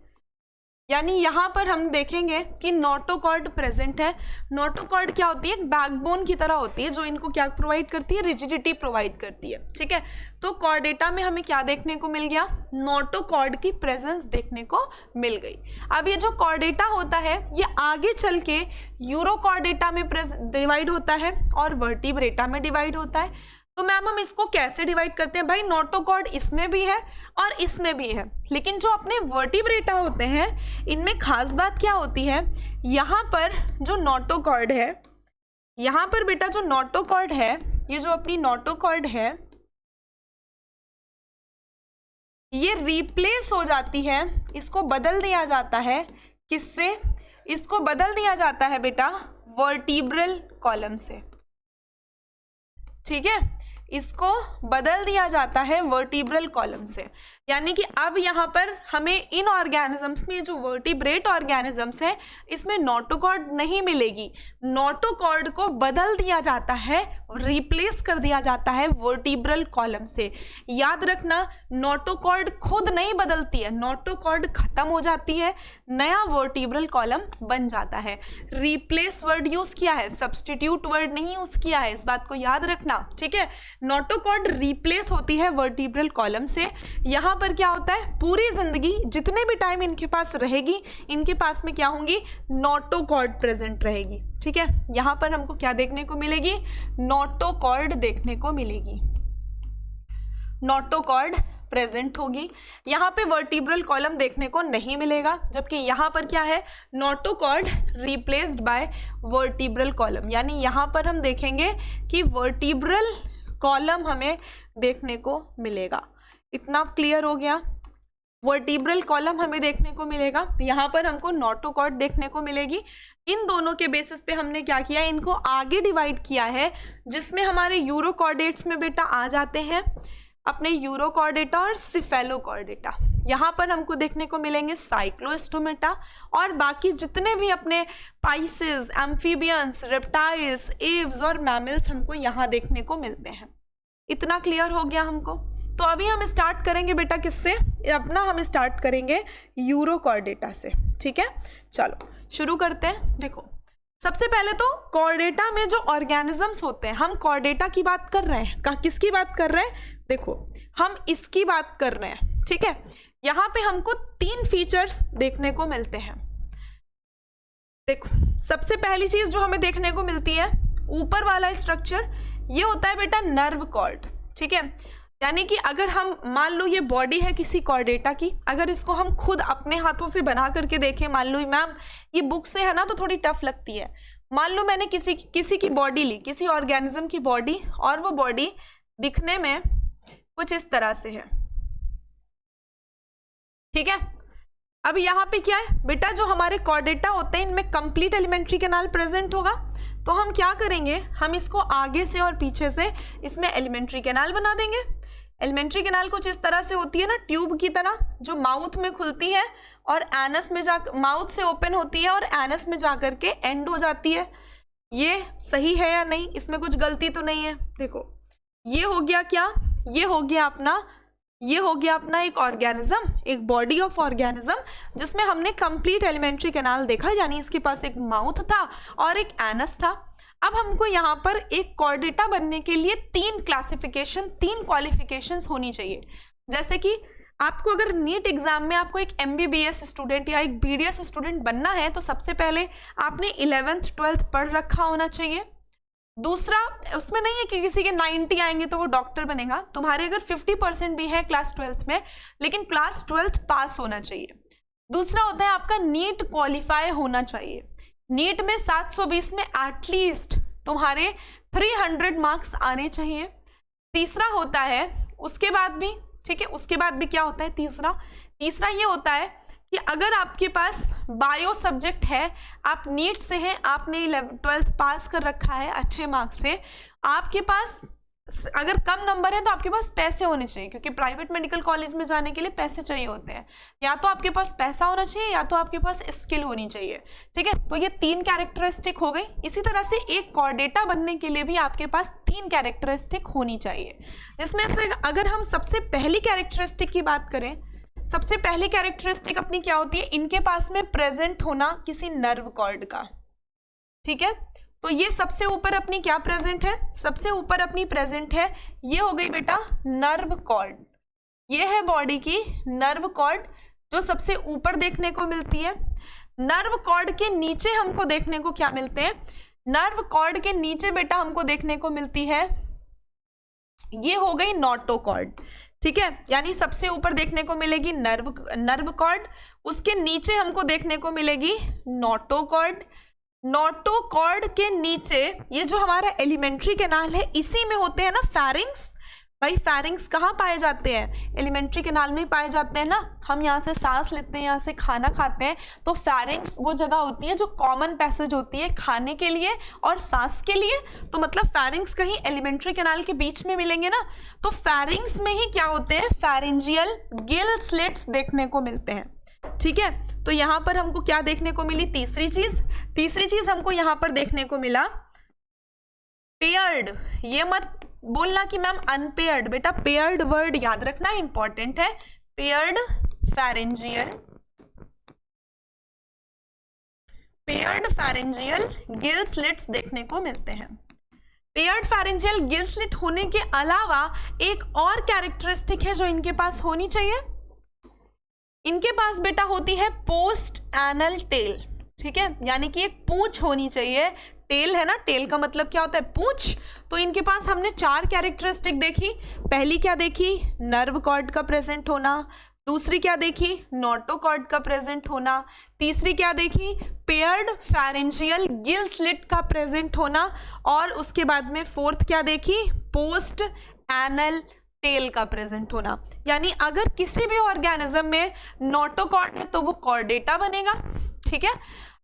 यानी यहाँ पर हम देखेंगे कि नोटोकॉर्ड प्रेजेंट है। नोटोकॉर्ड क्या होती है, एक बैकबोन की तरह होती है जो इनको क्या प्रोवाइड करती है, रिजिडिटी प्रोवाइड करती है, ठीक है। तो कॉर्डेटा में हमें क्या देखने को मिल गया, नोटोकॉर्ड की प्रेजेंस देखने को मिल गई। अब ये जो कॉर्डेटा होता है ये आगे चल के यूरोकॉर्डेटा में डिवाइड होता है और वर्टिब्रेटा में डिवाइड होता है। तो मैम हम इसको कैसे डिवाइड करते हैं, भाई नोटोकॉर्ड इसमें भी है और इसमें भी है, लेकिन जो अपने वर्टिब्रेटा होते हैं इनमें खास बात क्या होती है, यहाँ पर जो नोटोकॉर्ड है, यहाँ पर बेटा जो नोटोकॉर्ड है, ये जो अपनी नोटोकॉर्ड है ये रिप्लेस हो जाती है, इसको बदल दिया जाता है, किससे, इसको बदल दिया जाता है बेटा वर्टिब्रल कॉलम से, ठीक है। इसको बदल दिया जाता है वर्टिब्रल कॉलम से, यानी कि अब यहाँ पर हमें इन ऑर्गेनिजम्स में जो वर्टिब्रेट ऑर्गेनिजम्स हैं इसमें नोटोकॉर्ड नहीं मिलेगी, नोटोकॉर्ड को बदल दिया जाता है, रिप्लेस कर दिया जाता है वर्टिब्रल कॉलम से। याद रखना नोटोकॉर्ड खुद नहीं बदलती है, नोटोकॉर्ड खत्म हो जाती है, नया वर्टिब्रल कॉलम बन जाता है। रिप्लेस वर्ड यूज किया है, सब्सटीट्यूट वर्ड नहीं यूज किया है, इस बात को याद रखना, ठीक है। नोटोकॉर्ड रिप्लेस होती है वर्टिब्रल कॉलम से। यहाँ पर क्या होता है, पूरी जिंदगी जितने भी टाइम इनके पास रहेगी इनके पास में क्या होंगी, नोटोकॉर्ड प्रेजेंट रहेगी, ठीक है। यहाँ पर हमको क्या देखने को मिलेगी, नोटोकॉर्ड देखने को मिलेगी, नोटोकॉर्ड प्रेजेंट होगी। यहाँ पे वर्टिब्रल कॉलम देखने को नहीं मिलेगा, जबकि यहाँ पर क्या है, notochord replaced by vertebral column, यानी यहाँ पर हम देखेंगे कि वर्टिब्रल कॉलम हमें देखने को मिलेगा। इतना क्लियर हो गया। वर्टिब्रल कॉलम हमें देखने को मिलेगा, यहाँ पर हमको नोटोकॉर्ड देखने को मिलेगी। इन दोनों के बेसिस पे हमने क्या किया, इनको आगे डिवाइड किया है, जिसमें हमारे यूरोकॉर्डेट्स में बेटा आ जाते हैं अपने यूरोकॉर्डेटा और सिफेलोकॉर्डेटा। यहाँ पर हमको देखने को मिलेंगे साइक्लोस्टोमेटा, और बाकी जितने भी अपने पाइसेस, एम्फीबियंस, रेप्टाइल्स, एव्स और मैमल्स हमको यहाँ देखने को मिलते हैं। इतना क्लियर हो गया हमको। तो अभी हम स्टार्ट करेंगे बेटा किससे, अपना हम स्टार्ट करेंगे यूरोकॉर्डेटा से। ठीक है, चलो शुरू करते हैं। देखो सबसे पहले तो कॉर्डेटा में जो ऑर्गेनिजम्स होते हैं, हम कॉर्डेटा की बात कर रहे हैं, किसकी बात कर रहे हैं, देखो हम इसकी बात कर रहे हैं। ठीक है, यहाँ पे हमको 3 फीचर्स देखने को मिलते हैं। देखो सबसे पहली चीज जो हमें देखने को मिलती है, ऊपर वाला स्ट्रक्चर, ये होता है बेटा नर्व कॉर्ड। ठीक है, यानी कि अगर हम मान लो ये बॉडी है किसी कॉर्डेटा की, अगर इसको हम खुद अपने हाथों से बना करके देखें, मान लो मैम ये बुक से है ना तो थोड़ी टफ लगती है, मान लो मैंने किसी की बॉडी ली, किसी ऑर्गेनिज्म की बॉडी, और वो बॉडी दिखने में कुछ इस तरह से है। ठीक है, अब यहाँ पे क्या है बेटा, जो हमारे कॉर्डेटा होते हैं इनमें कंप्लीट एलिमेंट्री कैनाल प्रेजेंट होगा। तो हम क्या करेंगे, हम इसको आगे से और पीछे से इसमें एलिमेंट्री कैनाल बना देंगे। एलिमेंट्री कैनाल कुछ इस तरह से होती है ना, ट्यूब की तरह, जो माउथ में खुलती है और एनस में जा, माउथ से ओपन होती है और एनस में जा करके एंड हो जाती है। ये सही है या नहीं, इसमें कुछ गलती तो नहीं है। देखो ये हो गया क्या, ये हो गया अपना एक ऑर्गेनिज्म, एक बॉडी ऑफ ऑर्गेनिज्म, जिसमें हमने कंप्लीट एलिमेंट्री कैनाल देखा, यानी इसके पास एक माउथ था और एक एनस था। अब हमको यहाँ पर एक कॉर्डेटा बनने के लिए 3 क्वालिफिकेशंस होनी चाहिए। जैसे कि आपको अगर नीट एग्जाम में आपको एक MBBS स्टूडेंट या एक BDS स्टूडेंट बनना है, तो सबसे पहले आपने 11th 12th पढ़ रखा होना चाहिए। दूसरा, उसमें नहीं है कि किसी के 90 आएंगे तो वो डॉक्टर बनेगा, तुम्हारे अगर 50% भी है क्लास 12th में, लेकिन क्लास 12th पास होना चाहिए। दूसरा होता है आपका नीट क्वालिफाई होना चाहिए, नीट में 720 में एटलीस्ट तुम्हारे 300 मार्क्स आने चाहिए। तीसरा होता है उसके बाद भी, ठीक है, उसके बाद भी क्या होता है, तीसरा ये होता है कि अगर आपके पास बायो सब्जेक्ट है, आप नीट से हैं, आपने 12th पास कर रखा है अच्छे मार्क्स से, आपके पास अगर कम नंबर है तो आपके पास पैसे होने चाहिए, क्योंकि प्राइवेट मेडिकल कॉलेज में जाने के लिए पैसे चाहिए होते हैं। या तो आपके पास पैसा होना चाहिए या तो आपके पास स्किल होनी चाहिए। ठीक है, तो ये 3 कैरेक्टरिस्टिक हो गई। इसी तरह से एक कॉर्डेटा बनने के लिए भी आपके पास 3 कैरेक्टरिस्टिक होनी चाहिए, जिसमें से अगर हम सबसे पहली कैरेक्टरिस्टिक की बात करें, सबसे पहली कैरेक्टरिस्टिक अपनी क्या होती है, इनके पास में प्रेजेंट होना किसी नर्व कॉर्ड का। ठीक है, तो ये सबसे ऊपर अपनी क्या प्रेजेंट है, सबसे ऊपर अपनी प्रेजेंट है, ये हो गई बेटा नर्व कॉर्ड। ये है बॉडी की नर्व कॉर्ड जो सबसे ऊपर देखने को मिलती है। नर्व कॉर्ड के नीचे हमको देखने को क्या मिलते हैं, नर्व कॉर्ड के नीचे बेटा हमको देखने को मिलती है, ये हो गई नोटोकॉर्ड। ठीक है, यानी सबसे ऊपर देखने को मिलेगी नर्व कॉर्ड, उसके नीचे हमको देखने को मिलेगी नोटोकॉर्ड। नोटोकॉर्ड के नीचे ये जो हमारा एलिमेंट्री कैनाल है, इसी में होते हैं ना फैरिंग्स। भाई फैरिंग्स कहाँ पाए जाते हैं, एलिमेंट्री कैनाल में पाए जाते हैं ना। हम यहाँ से सांस लेते हैं, यहाँ से खाना खाते हैं, तो फैरिंग्स वो जगह होती है जो कॉमन पैसेज होती है खाने के लिए और सांस के लिए। तो मतलब फैरिंग्स कहीं एलिमेंट्री कैनाल के बीच में मिलेंगे ना, तो फैरिंग्स में ही क्या होते हैं, फैरिंजियल गिल स्लिट्स देखने को मिलते हैं। ठीक है, तो यहाँ पर हमको क्या देखने को मिली, तीसरी चीज हमको यहाँ पर देखने को मिला पेयर्ड। ये मत बोलना कि मैम अनपेयर्ड, बेटा पेयर्ड वर्ड याद रखना इंपॉर्टेंट है। पेयर्ड फैरिंजियल गिल स्लिट्स देखने को मिलते हैं। पेयर्ड फैरिंजियल गिल स्लिट होने के अलावा एक और कैरेक्टरिस्टिक है जो इनके पास होनी चाहिए, इनके पास बेटा होती है पोस्ट एनल टेल। ठीक है, यानी कि एक पूंछ होनी चाहिए। टेल है ना, टेल का मतलब क्या होता है, पूंछ। तो इनके पास हमने 4 कैरेक्टरिस्टिक देखी। पहली क्या देखी, नर्व कॉर्ड का प्रेजेंट होना। दूसरी क्या देखी, नोटोकॉर्ड का प्रेजेंट होना। तीसरी क्या देखी, पेयर्ड फैरिंजियल गिल स्लिट का प्रेजेंट होना। और उसके बाद में फोर्थ क्या देखी, पोस्ट एनल टेल का प्रेजेंट होना, यानी अगर किसी भी ऑर्गेनिज्म में नोटोकॉर्ड है तो वो कॉर्डेटा बनेगा, ठीक है।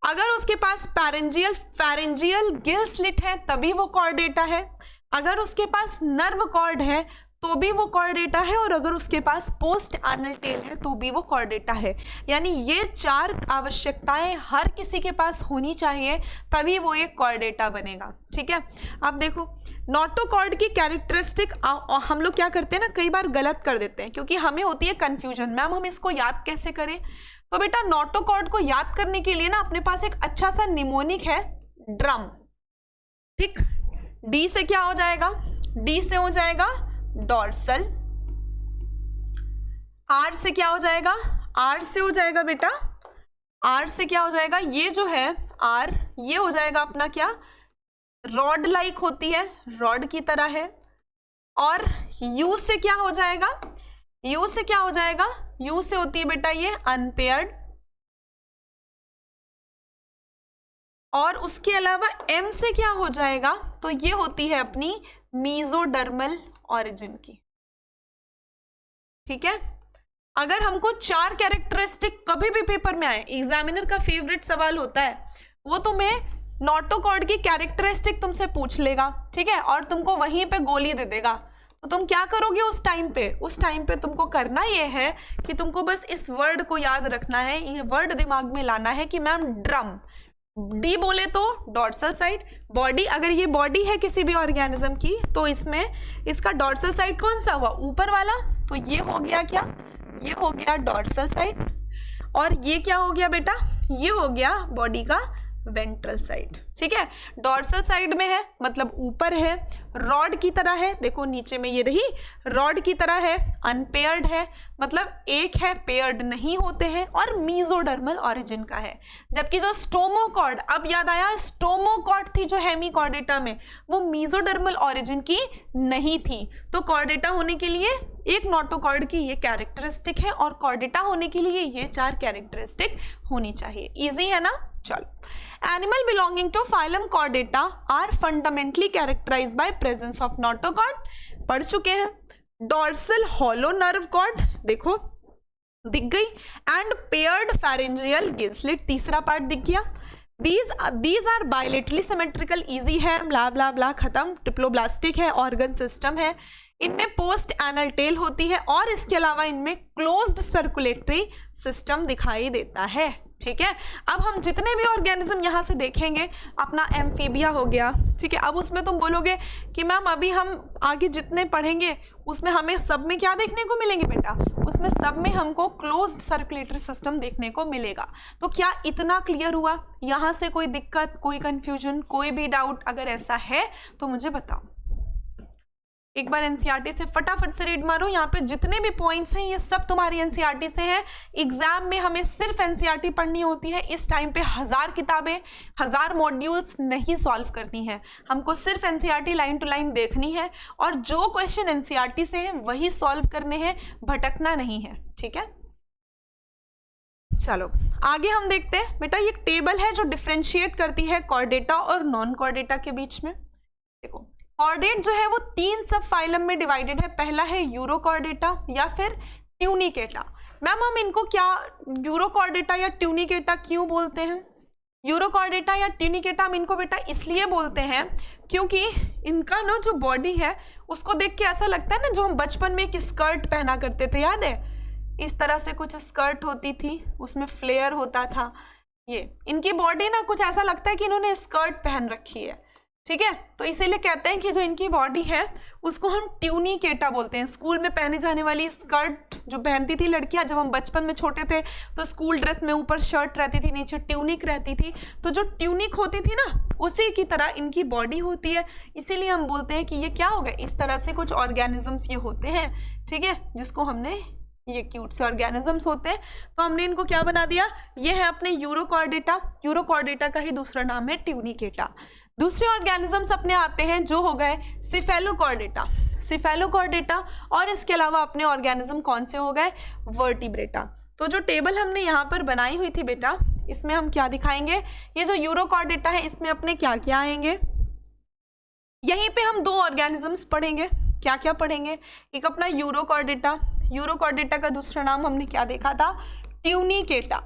अगर उसके पास फेरेंजियल गिल स्लिट है तभी वो कॉर्डेटा है, अगर उसके पास नर्व कॉर्ड है तो भी वो कॉर्डेटा है, और अगर उसके पास पोस्ट एनल टेल है तो भी वो कॉर्डेटा है। यानी ये 4 आवश्यकताएं हर किसी के पास होनी चाहिए तभी वो एक कॉर्डेटा बनेगा, ठीक है। अब देखो नोटोकॉर्ड की कैरेक्टरिस्टिक हम लोग क्या करते हैं ना, कई बार गलत कर देते हैं क्योंकि हमें होती है कंफ्यूजन, मैम हम इसको याद कैसे करें। तो बेटा नोटोकॉर्ड को याद करने के लिए ना अपने पास एक अच्छा सा निमोनिक है ड्रम, ठीक। डी से क्या हो जाएगा, डी से हो जाएगा डॉर्सल, आर से क्या हो जाएगा, आर से हो जाएगा बेटा, आर से क्या हो जाएगा, ये जो है आर ये हो जाएगा अपना क्या, रॉड लाइक होती है, रॉड की तरह है। और यू से क्या हो जाएगा, यू से क्या हो जाएगा, यू से होती है बेटा ये अनपेयर्ड। और उसके अलावा एम से क्या हो जाएगा, तो ये होती है अपनी मीजोडर्मल ऑरिजिन की, ठीक है। अगर हमको 4 कैरेक्टरिस्टिक कभी भी पेपर में आए, एग्जामिनर का फेवरेट सवाल होता है वो तुम्हें नोटोकॉर्ड की कैरेक्टरिस्टिक तुमसे पूछ लेगा, ठीक है, और तुमको वहीं पे गोली दे देगा, तो तुम क्या करोगे उस टाइम पे, उस टाइम पे तुमको करना ये है कि तुमको बस इस वर्ड को याद रखना है, ये वर्ड दिमाग में लाना है कि मैम ड्रम, डी बोले तो डॉर्सल साइड, बॉडी, अगर ये बॉडी है किसी भी ऑर्गेनिज्म की तो इसमें इसका डॉर्सल साइड कौन सा हुआ, ऊपर वाला, तो ये हो गया क्या, ये हो गया डॉर्सल साइड। और ये क्या हो गया बेटा, ये हो गया बॉडी का वेंट्रल साइड, ठीक है। डॉर्सल साइड में है मतलब ऊपर है, रॉड की तरह है, देखो नीचे में ये रही रॉड की तरह है, अनपेयर्ड है मतलब एक है, पेयर्ड नहीं होते हैं, और मीजोडर्मल ऑरिजिन का है। जबकि जो स्टोमोकॉर्ड, अब याद आया, स्टोमोकॉर्ड थी जो हेमिकॉर्डेटा में, वो मीजोडर्मल ऑरिजिन की नहीं थी। तो कॉर्डेटा होने के लिए एक नोटोकॉर्ड की ये कैरेक्टरिस्टिक है और कॉर्डेटा होने के लिए ये 4 कैरेक्टरिस्टिक होनी चाहिए। इजी है ना, चलो। Animal belonging to phylum Chordata are fundamentally characterized by presence of notochord, पढ़ चुके हैं। Dorsal hollow nerve cord, देखो दिख गई, and paired pharyngeal gill slit, तीसरा पार्ट दिख गया। These are bilaterally symmetrical, easy है, ब्ला ब्ला ब्ला खत्म। ट्रिप्लोब्लास्टिक है, ऑर्गन सिस्टम है, इनमें पोस्ट एनल टेल होती है, और इसके अलावा इनमें क्लोज्ड सर्कुलेटरी सिस्टम दिखाई देता है, ठीक है। अब हम जितने भी ऑर्गेनिज्म यहाँ से देखेंगे, अपना एम्फीबिया हो गया, ठीक है। अब उसमें तुम बोलोगे कि मैम अभी हम आगे जितने पढ़ेंगे उसमें हमें सब में क्या देखने को मिलेंगे बेटा, उसमें सब में हमको क्लोज्ड सर्कुलेटरी सिस्टम देखने को मिलेगा। तो क्या इतना क्लियर हुआ, यहाँ से कोई दिक्कत, कोई कंफ्यूजन, कोई भी डाउट अगर ऐसा है तो मुझे बताओ। एक बार एनसीईआरटी से फटाफट से रीड मारो, यहाँ पे जितने भी पॉइंट्स हैं ये सब तुम्हारी एनसीईआरटी से हैं। एग्जाम में हमें सिर्फ एनसीईआरटी पढ़नी होती है, इस टाइम पे 1000 किताबें 1000 मॉड्यूल्स नहीं सॉल्व करनी है, हमको सिर्फ एनसीईआरटी लाइन टू लाइन देखनी है, और जो क्वेश्चन एनसीईआरटी से हैं वही सॉल्व करने हैं, भटकना नहीं है, ठीक है। चलो आगे हम देखते हैं बेटा, ये टेबल है जो डिफ्रेंशिएट करती है कॉर्डेटा और नॉन कॉर्डेटा के बीच में। देखो कॉर्डेट जो है वो 3 सब फाइलम में डिवाइडेड है, पहला है यूरोकॉर्डेटा या फिर ट्यूनिकेटा। मैम हम इनको क्या यूरोकॉर्डेटा या ट्यूनिकेटा क्यों बोलते हैं, यूरोकॉर्डेटा या ट्यूनिकेटा हम इनको बेटा इसलिए बोलते हैं क्योंकि इनका ना जो बॉडी है उसको देख के ऐसा लगता है ना, जो हम बचपन में एक स्कर्ट पहना करते थे, याद है, इस तरह से कुछ स्कर्ट होती थी, उसमें फ्लेयर होता था, ये इनकी बॉडी ना कुछ ऐसा लगता है कि इन्होंने स्कर्ट पहन रखी है, ठीक है। तो इसीलिए कहते हैं कि जो इनकी बॉडी है उसको हम ट्यूनिकेटा बोलते हैं। स्कूल में पहने जाने वाली स्कर्ट जो पहनती थी लड़कियां, जब हम बचपन में छोटे थे तो स्कूल ड्रेस में ऊपर शर्ट रहती थी, नीचे ट्यूनिक रहती थी, तो जो ट्यूनिक होती थी ना उसी की तरह इनकी बॉडी होती है, इसीलिए हम बोलते हैं कि ये क्या हो गया, इस तरह से कुछ ऑर्गेनिजम्स ये होते हैं, ठीक है, जिसको हमने ये क्यूट से ऑर्गेनिजम्स होते हैं, तो हमने इनको क्या बना दिया, ये है अपने यूरोकॉर्डेटा, यूरोकॉर्डेटा का ही दूसरा नाम है ट्यूनिकेटा। दूसरे ऑर्गेनिजम्स अपने आते हैं जो हो गए सिफेलोकॉर्डेटा, सिफेलोकॉर्डेटा, और इसके अलावा अपने ऑर्गेनिज्म कौन से हो गए, वर्टिब्रेटा। तो जो टेबल हमने यहाँ पर बनाई हुई थी बेटा, इसमें हम क्या दिखाएंगे, ये जो यूरोकॉर्डेटा है इसमें अपने क्या क्या आएंगे, यहीं पे हम 2 ऑर्गेनिजम्स पढ़ेंगे, क्या क्या पढ़ेंगे? एक अपना यूरोकॉर्डेटा, यूरोकॉर्डेटा का दूसरा नाम हमने क्या देखा था? ट्यूनिकेटा,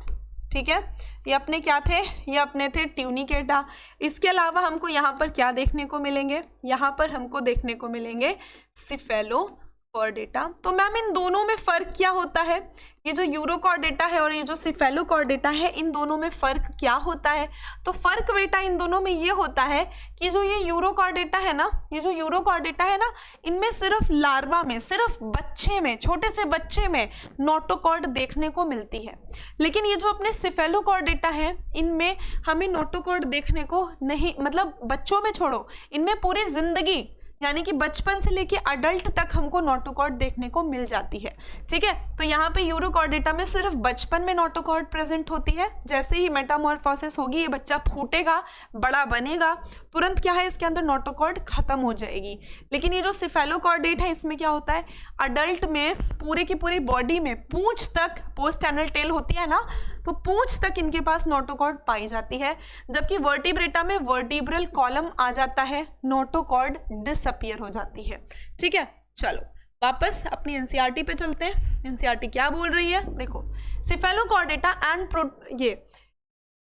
ठीक है। ये अपने क्या थे? ये अपने थे ट्यूनिकेटा। इसके अलावा हमको यहाँ पर क्या देखने को मिलेंगे? यहाँ पर हमको देखने को मिलेंगे सिफेलोकॉर्डेटा। तो मैम इन दोनों में फ़र्क क्या होता है? ये जो यूरोकॉर्डेटा है और ये जो सिफेलोकॉर्डेटा है, इन दोनों में फ़र्क क्या होता है? तो फ़र्क बेटा इन दोनों में ये होता है कि जो ये यूरोकॉर्डेटा है ना, ये जो यूरोकॉर्डेटा है ना, इनमें सिर्फ लार्वा में, सिर्फ बच्चे में, छोटे से बच्चे में नोटोकॉर्ड देखने को मिलती है। लेकिन ये जो अपने सिफेलोकॉर्डेटा है, इनमें हमें नोटोकॉर्ड देखने को नहीं, मतलब बच्चों में छोड़ो, इनमें पूरी जिंदगी यानी कि बचपन से लेके अडल्ट तक हमको नोटोकॉर्ड देखने को मिल जाती है, ठीक है। तो यहाँ पे यूरोकॉर्डेटा में सिर्फ बचपन में नोटोकॉर्ड प्रेजेंट होती है। जैसे ही मेटामॉर्फोसिस होगी, ये बच्चा फूटेगा, बड़ा बनेगा, तुरंत क्या है इसके अंदर नोटोकॉर्ड खत्म हो जाएगी। लेकिन ये जो सिफेलोकॉर्डेट है, इसमें क्या होता है? अडल्ट में पूरे की पूरी बॉडी में पूंछ तक, पोस्ट एनल टेल होती है ना, तो पूंछ तक इनके पास नोटोकॉर्ड पाई जाती है। जबकि वर्टिब्रेटा में वर्टिब्रल कॉलम आ जाता है, नोटोकॉर्ड डिसअपियर हो जाती है, ठीक है। चलो वापस अपनी एनसीईआरटी पे चलते हैं। एनसीईआरटी क्या बोल रही है? देखो, सिफेलोकॉर्डेटा एंड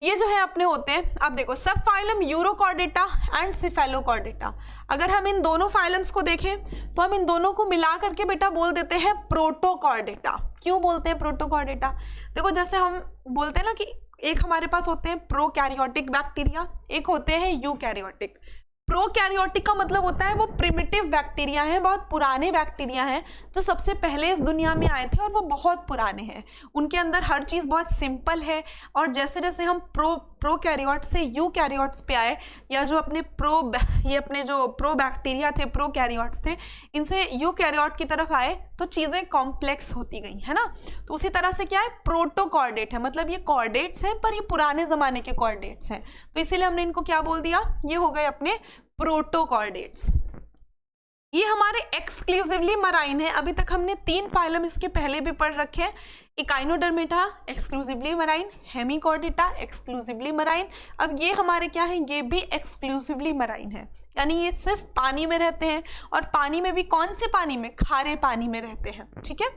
ये जो है अपने होते हैं, अब देखो, सब फाइलम यूरोकॉर्डेटा एंड सिफेलोकॉर्डेटा। अगर हम इन दोनों फाइलम्स को देखें तो हम इन दोनों को मिला करके बेटा बोल देते हैं प्रोटोकॉर्डेटा। क्यों बोलते हैं प्रोटोकॉर्डेटा? देखो, जैसे हम बोलते हैं ना कि एक हमारे पास होते हैं प्रोकैरियोटिक बैक्टीरिया, एक होते हैं यूकैरियोटिक। प्रोकैरियोटिक का मतलब होता है वो प्रिमिटिव बैक्टीरिया हैं, बहुत पुराने बैक्टीरिया हैं, जो सबसे पहले इस दुनिया में आए थे और वो बहुत पुराने हैं। उनके अंदर हर चीज़ बहुत सिंपल है। और जैसे जैसे हम प्रोकैरियोट से यूकैरियोट्स पे आए, या जो अपने ये अपने जो प्रोबैक्टीरिया थे, प्रोकैरियोट्स थे, इनसे यूकैरियोट की तरफ आए तो चीज़ें कॉम्प्लेक्स होती गई, है ना। तो उसी तरह से क्या है, प्रोटोकॉर्डेट है, मतलब ये कॉर्डेट्स हैं पर ये पुराने ज़माने के कॉर्डेट्स हैं, तो इसीलिए हमने इनको क्या बोल दिया? ये हो गए अपने प्रोटोकॉर्डेट्स। ये हमारे एक्सक्लूसिवली मराइन है। अभी तक हमने 3 फाइलम इसके पहले भी पढ़ रखे हैं। Echinodermata exclusively marine, Hemichordata exclusively marine. अब ये हमारे क्या है? ये भी एक्सक्लूसिवली मराइन है, यानी ये सिर्फ पानी में रहते हैं। और पानी में भी कौन से पानी में? खारे पानी में रहते हैं, ठीक है।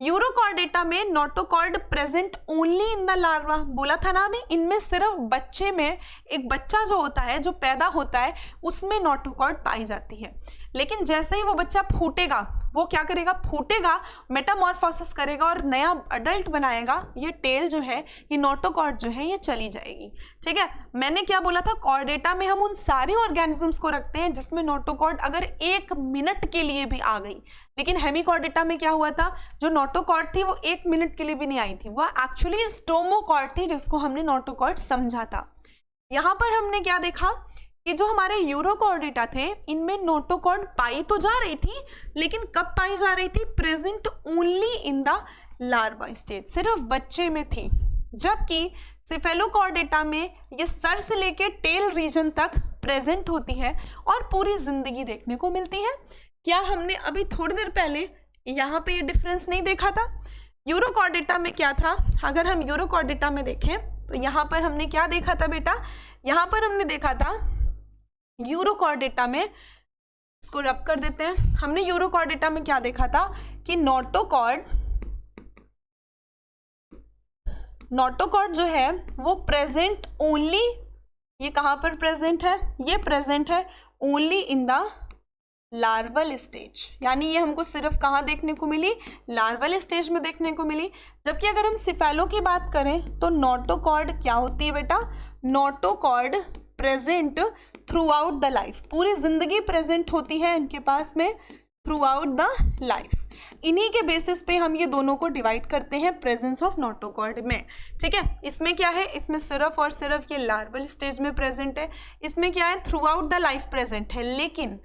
यूरोकॉर्डेटा में notochord present only in the larva. बोला था ना हमें, इनमें सिर्फ बच्चे में, एक बच्चा जो होता है, जो पैदा होता है, उसमें नोटोकॉर्ड पाई जाती है। लेकिन जैसे ही वो बच्चा फूटेगा, वो क्या करेगा? फूटेगा, मेटामॉर्फोसिस करेगा और नया अडल्ट बनाएगा। ये टेल जो है, ये नोटोकॉर्ड जो है, ये चली जाएगी, ठीक है। मैंने क्या बोला था? कॉर्डेटा में हम उन सारी ऑर्गेनिजम्स को रखते हैं जिसमें नोटोकॉर्ड अगर 1 मिनट के लिए भी आ गई। लेकिन हेमिकॉर्डेटा में क्या हुआ था? जो नोटोकॉर्ड थी वो 1 मिनट के लिए भी नहीं आई थी, वो एक्चुअली स्टोमोकॉर्ड थी, जिसको हमने नोटोकॉर्ड समझा था। यहाँ पर हमने क्या देखा कि जो हमारे यूरोकॉर्डेटा थे, इनमें नोटोकॉर्ड पाई तो जा रही थी, लेकिन कब पाई जा रही थी? Present only in the larva stage, सिर्फ बच्चे में थी। जबकि सिफेलोकॉर्डेटा में ये सर से लेके टेल रीजन तक प्रेजेंट होती है और पूरी जिंदगी देखने को मिलती है। क्या हमने अभी थोड़ी देर पहले यहाँ पे ये डिफरेंस नहीं देखा था? यूरोकॉर्डेटा में क्या था? अगर हम यूरोकॉर्डेटा में देखें तो यहाँ पर हमने क्या देखा था बेटा? यहाँ पर हमने देखा था यूरोकॉर्डेटा में, इसको रब कर देते हैं, हमने यूरोकॉर्डेटा में क्या देखा था कि नोटोकॉर्ड जो है वो प्रेजेंट ओनली, ये कहाँ पर प्रेजेंट है? ये प्रेजेंट है only in the larval stage, यानी ये हमको सिर्फ कहाँ देखने को मिली? लार्वल स्टेज में देखने को मिली। जबकि अगर हम सिफेलो की बात करें तो नोटोकॉर्ड क्या होती है बेटा? Notochord present through out the life, पूरी जिंदगी प्रेजेंट होती है इनके पास में, थ्रू आउट द लाइफ। इन्हीं के बेसिस पे हम ये दोनों को डिवाइड करते हैं प्रेजेंस ऑफ नोटोकॉर्ड में, ठीक है। इसमें क्या है? इसमें सिर्फ और सिर्फ ये लार्वल स्टेज में प्रेजेंट है। इसमें क्या है? Through out the life present है। लेकिन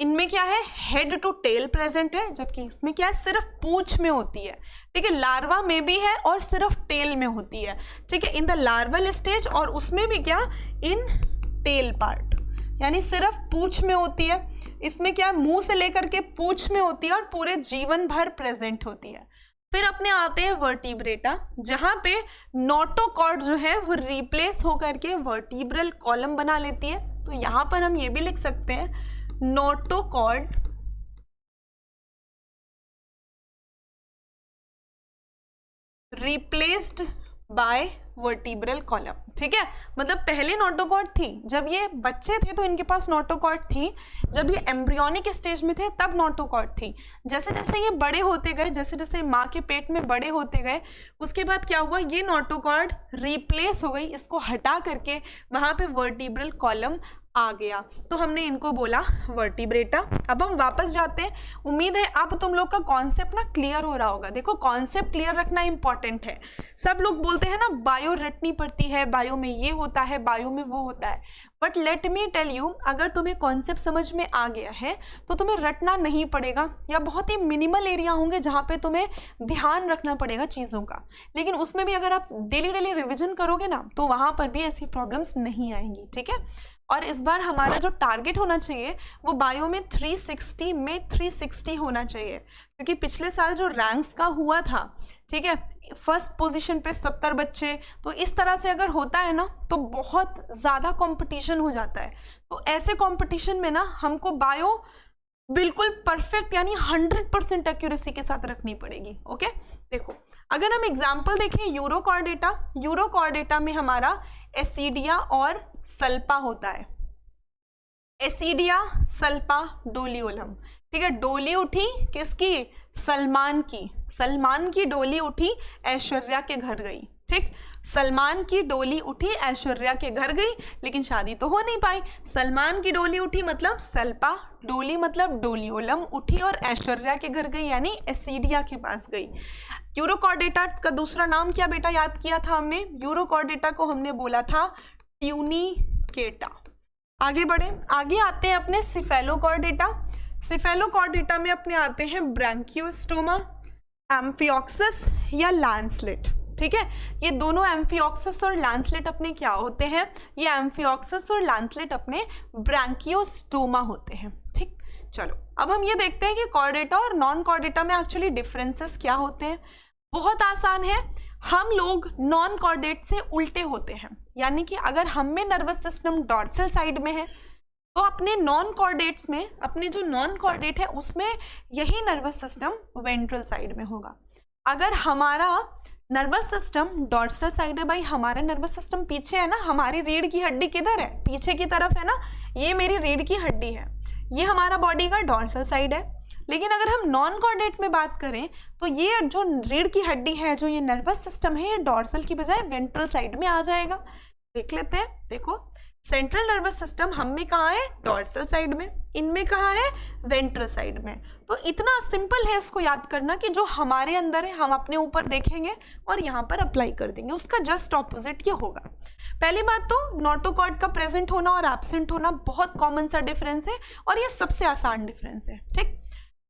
इनमें क्या है? हेड टू टेल प्रेजेंट है, जबकि इसमें क्या है? सिर्फ पूंछ में होती है, ठीक है। लार्वा में भी है और सिर्फ टेल में होती है, ठीक है, इन द लार्वल स्टेज। और उसमें भी क्या? इन टेल पार्ट, यानी सिर्फ पूंछ में होती है। इसमें क्या? मुंह से लेकर के पूंछ में होती है और पूरे जीवन भर प्रेजेंट होती है। फिर अपने आते हैं वर्टिब्रेटा, जहां पे नोटोकॉर्ड जो है वो रिप्लेस होकर के वर्टिब्रल कॉलम बना लेती है। तो यहाँ पर हम ये भी लिख सकते हैं, notochord replaced by vertebral column, ठीक है। मतलब पहले नोटोकॉर्ड थी, जब ये बच्चे थे तो इनके पास नोटोकॉर्ड थी, जब ये एम्ब्रियोनिक स्टेज में थे तब नोटोकॉर्ड थी। जैसे जैसे ये बड़े होते गए, जैसे जैसे माँ के पेट में बड़े होते गए, उसके बाद क्या हुआ, ये नोटोकॉर्ड रिप्लेस हो गई, इसको हटा करके वहाँ पे वर्टिब्रल कॉलम आ गया, तो हमने इनको बोला वर्टिब्रेटा। अब हम वापस जाते हैं, उम्मीद है अब तुम लोग का कॉन्सेप्ट ना क्लियर हो रहा होगा। देखो कॉन्सेप्ट क्लियर रखना इंपॉर्टेंट है। सब लोग बोलते हैं ना बायो रटनी पड़ती है, बायो में ये होता है, बायो में वो होता है, but let me tell you, अगर तुम्हें कॉन्सेप्ट समझ में आ गया है तो तुम्हें रटना नहीं पड़ेगा, या बहुत ही मिनिमल एरिया होंगे जहाँ पे तुम्हें ध्यान रखना पड़ेगा चीज़ों का, लेकिन उसमें भी अगर आप डेली डेली रिविजन करोगे ना तो वहाँ पर भी ऐसी प्रॉब्लम्स नहीं आएंगी, ठीक है। और इस बार हमारा जो टारगेट होना चाहिए वो बायो में 360 में 360 होना चाहिए, क्योंकि पिछले साल जो रैंक्स का हुआ था, ठीक है, फर्स्ट पोजीशन पे 70 बच्चे, तो इस तरह से अगर होता है ना तो बहुत ज़्यादा कंपटीशन हो जाता है। तो ऐसे कंपटीशन में ना हमको बायो बिल्कुल परफेक्ट यानी 100% एक्यूरेसी के साथ रखनी पड़ेगी, ओके। देखो अगर हम एग्जाम्पल देखें यूरोकॉर्डेटा, यूरोकॉर्डेटा में हमारा एसिडिया और सल्पा होता है, एसिडिया सल्पा डोलियोलम, ठीक है। डोली उठी किसकी, सलमान की, सलमान की डोली उठी ऐश्वर्या के घर गई, ठीक। सलमान की डोली उठी ऐश्वर्या के घर गई, लेकिन शादी तो हो नहीं पाई। सलमान की डोली उठी मतलब सल्पा, डोली मतलब डोलियोलम उठी और ऐश्वर्या के घर गई यानी एसिडिया के पास गई। यूरोकॉर्डेटा का दूसरा नाम क्या बेटा याद किया था हमने, यूरोकॉर्डेटा को हमने बोला था ट्यूनिकेटा। आगे बढ़े, आगे आते हैं अपने सिफेलोकॉर्डेटा। सिफेलोकॉर्डेटा में अपने आते हैं ब्रैंकियोस्टोमा, एम्फिओक्सस या लैंसलेट, ठीक है। ये दोनों एम्फिओक्सस और लैंसलेट अपने क्या होते हैं, ये एम्फिओक्सस और लैंसलेट अपने ब्रैंकियोस्टोमा होते हैं, ठीक। चलो अब हम ये देखते हैं कि कॉर्डेटा और नॉन कॉर्डेटा में एक्चुअली डिफरेंसेस क्या होते हैं। बहुत आसान है, हम लोग नॉन कॉर्डेट से उल्टे होते हैं, यानी कि अगर हम में नर्वस सिस्टम डॉर्सल साइड में है तो अपने नॉन कॉर्डेट्स में, अपने जो नॉन कॉर्डेट है उसमें यही नर्वस सिस्टम वेंट्रल साइड में होगा। अगर हमारा नर्वस सिस्टम डॉर्सल साइड है, भाई हमारा नर्वस सिस्टम पीछे है ना, हमारी रीढ़ की हड्डी किधर है, पीछे की तरफ है ना, ये मेरी रीढ़ की हड्डी है, ये हमारा बॉडी का डॉर्सल साइड है। लेकिन अगर हम नॉन कॉर्डेट में बात करें तो ये जो रीढ़ की हड्डी है, जो ये नर्वस सिस्टम है, ये डॉर्सल की बजाय वेंट्रल साइड में आ जाएगा। देख लेते हैं, देखो सेंट्रल नर्वस सिस्टम हम में कहाँ है, डॉर्सल साइड में, इनमें कहाँ है, वेंट्रल साइड में। तो इतना सिंपल है इसको याद करना कि जो हमारे अंदर है हम अपने ऊपर देखेंगे और यहाँ पर अप्लाई कर देंगे, उसका जस्ट ऑपोजिट ये होगा। पहली बात तो नोटोकॉर्ड का प्रेजेंट होना और एब्सेंट होना बहुत कॉमन सा डिफरेंस है और ये सबसे आसान डिफरेंस है, ठीक,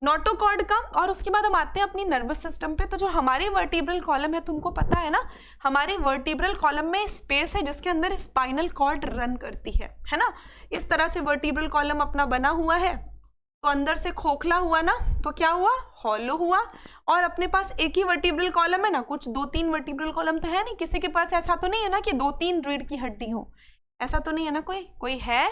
नोटोकॉर्ड का। और उसके बाद हम आते हैं अपनी नर्वस सिस्टम पे। तो जो हमारे वर्टिब्रल कॉलम है, तुमको पता है ना, हमारे वर्टिब्रल कॉलम में स्पेस है जिसके अंदर स्पाइनल कॉर्ड रन करती है ना। इस तरह से वर्टिब्रल कॉलम अपना बना हुआ है, तो अंदर से खोखला हुआ ना, तो क्या हुआ, हॉलो हुआ। और अपने पास एक ही वर्टिब्रल कॉलम है ना, कुछ 2-3 वर्टिब्रल कॉलम तो है नहीं, किसी के पास ऐसा तो नहीं है ना कि 2-3 रीढ़ की हड्डी हो, ऐसा तो नहीं है ना, कोई है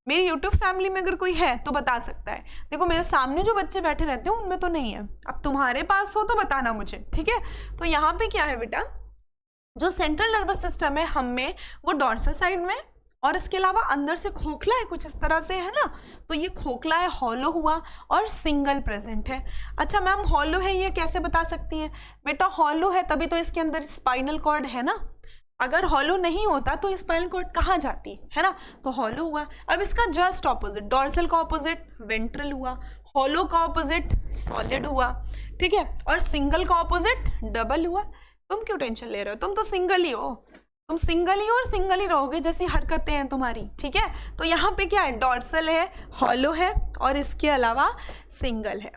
मेरी यूट्यूब फैमिली में अगर कोई है तो बता सकता है। देखो मेरे सामने जो बच्चे बैठे रहते हैं उनमें तो नहीं है, अब तुम्हारे पास हो तो बताना मुझे, ठीक है। तो यहाँ पे क्या है बेटा, जो सेंट्रल नर्वस सिस्टम है हम में वो डॉर्सल साइड में, और इसके अलावा अंदर से खोखला है कुछ इस तरह से, है ना। तो ये खोखला है, हॉलो हुआ और सिंगल प्रेजेंट है। अच्छा मैम हॉलो है ये कैसे बता सकती है, बेटा हॉलो है तभी तो इसके अंदर स्पाइनल कॉर्ड है ना, अगर हॉलो नहीं होता तो स्पाइनल कॉर्ड कहाँ जाती है ना, तो हॉलो हुआ। अब इसका जस्ट ऑपोजिट, डॉर्सल का ऑपोजिट वेंट्रल हुआ, हॉलो का ऑपोजिट सॉलिड हुआ, ठीक है, और सिंगल का ऑपोजिट डबल हुआ। तुम क्यों टेंशन ले रहे हो, तुम तो सिंगल ही हो, तुम सिंगल ही और सिंगल ही रहोगे, जैसी हरकतें हैं तुम्हारी, ठीक है। तो यहाँ पे क्या है, डॉर्सल है, हॉलो है और इसके अलावा सिंगल है।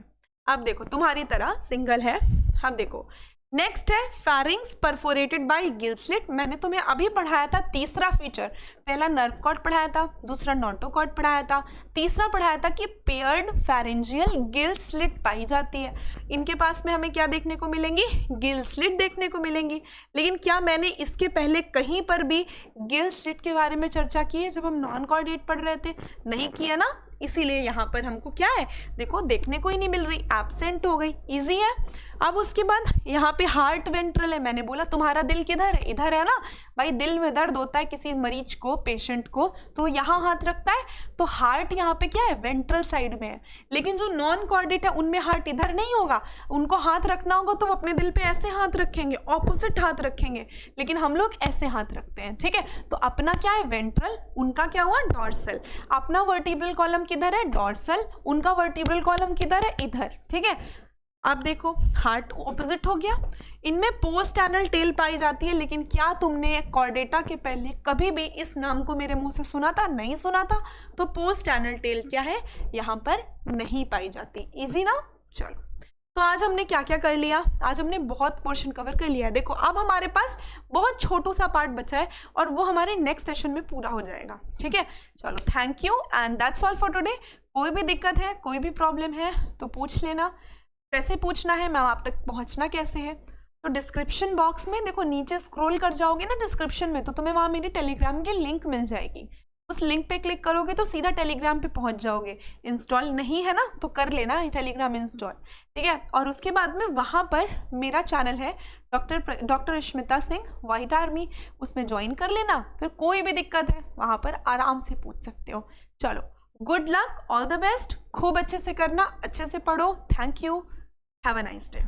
अब देखो तुम्हारी तरह सिंगल है। अब देखो नेक्स्ट है pharynx perforated bye Gill slit. मैंने तुम्हें अभी पढ़ाया था तीसरा फीचर, पहला नर्व कॉर्ड पढ़ाया था, दूसरा नोटोकॉर्ड पढ़ाया था, तीसरा पढ़ाया था कि पेयर्ड फेरेंजियल गिल स्लिट पाई जाती है। इनके पास में हमें क्या देखने को मिलेंगी, गिल स्लिट देखने को मिलेंगी। लेकिन क्या मैंने इसके पहले कहीं पर भी गिल स्लिट के बारे में चर्चा की है जब हम नॉन कॉर्डेट पढ़ रहे थे, नहीं किया ना, इसीलिए यहाँ पर हमको क्या है, देखो देखने को ही नहीं मिल रही, एब्सेंट हो गई। इजी है, अब उसके बाद यहाँ पे हार्ट वेंट्रल है, मैंने बोला तुम्हारा दिल किधर है, इधर है ना भाई। दिल में दर्द होता है किसी मरीज को, पेशेंट को, तो यहाँ हाथ रखता है, तो हार्ट यहाँ पे क्या है, वेंट्रल साइड में है। लेकिन जो नॉन कॉर्डेट है उनमें हार्ट इधर नहीं होगा, उनको हाथ रखना होगा तो वो अपने दिल पे ऐसे हाथ रखेंगे, ऑपोजिट हाथ रखेंगे, लेकिन हम लोग ऐसे हाथ रखते हैं, ठीक है। तो अपना क्या है, वेंट्रल, उनका क्या हुआ, डॉर्सल। अपना वर्टिब्रल कॉलम किधर है, डॉर्सल, उनका वर्टिब्रल कॉलम किधर है, इधर, ठीक है। अब देखो हार्ट ऑपोजिट हो गया। इनमें पोस्ट एनल टेल पाई जाती है, लेकिन क्या तुमने कॉर्डेटा के पहले कभी भी इस नाम को मेरे मुंह से सुना था, नहीं सुना था। तो पोस्ट एनल टेल क्या है, यहाँ पर नहीं पाई जाती। इजी ना। चलो, तो आज हमने क्या क्या कर लिया, आज हमने बहुत पोर्शन कवर कर लिया है। देखो अब हमारे पास बहुत छोटू सा पार्ट बचा है और वो हमारे नेक्स्ट सेशन में पूरा हो जाएगा, ठीक है। चलो, thank you and that's all for today. कोई भी दिक्कत है, कोई भी प्रॉब्लम है तो पूछ लेना। कैसे पूछना है, मैम आप तक पहुंचना कैसे है, तो डिस्क्रिप्शन बॉक्स में देखो, नीचे स्क्रॉल कर जाओगे ना डिस्क्रिप्शन में, तो तुम्हें वहाँ मेरी टेलीग्राम की लिंक मिल जाएगी। उस लिंक पे क्लिक करोगे तो सीधा टेलीग्राम पे पहुंच जाओगे। इंस्टॉल नहीं है ना तो कर लेना टेलीग्राम इंस्टॉल, ठीक है। और उसके बाद में वहाँ पर मेरा चैनल है doctor Smita Singh white army, उसमें ज्वाइन कर लेना। फिर कोई भी दिक्कत है वहाँ पर आराम से पूछ सकते हो। चलो, good luck, all the best, खूब अच्छे से करना, अच्छे से पढ़ो। Thank you, have a nice day.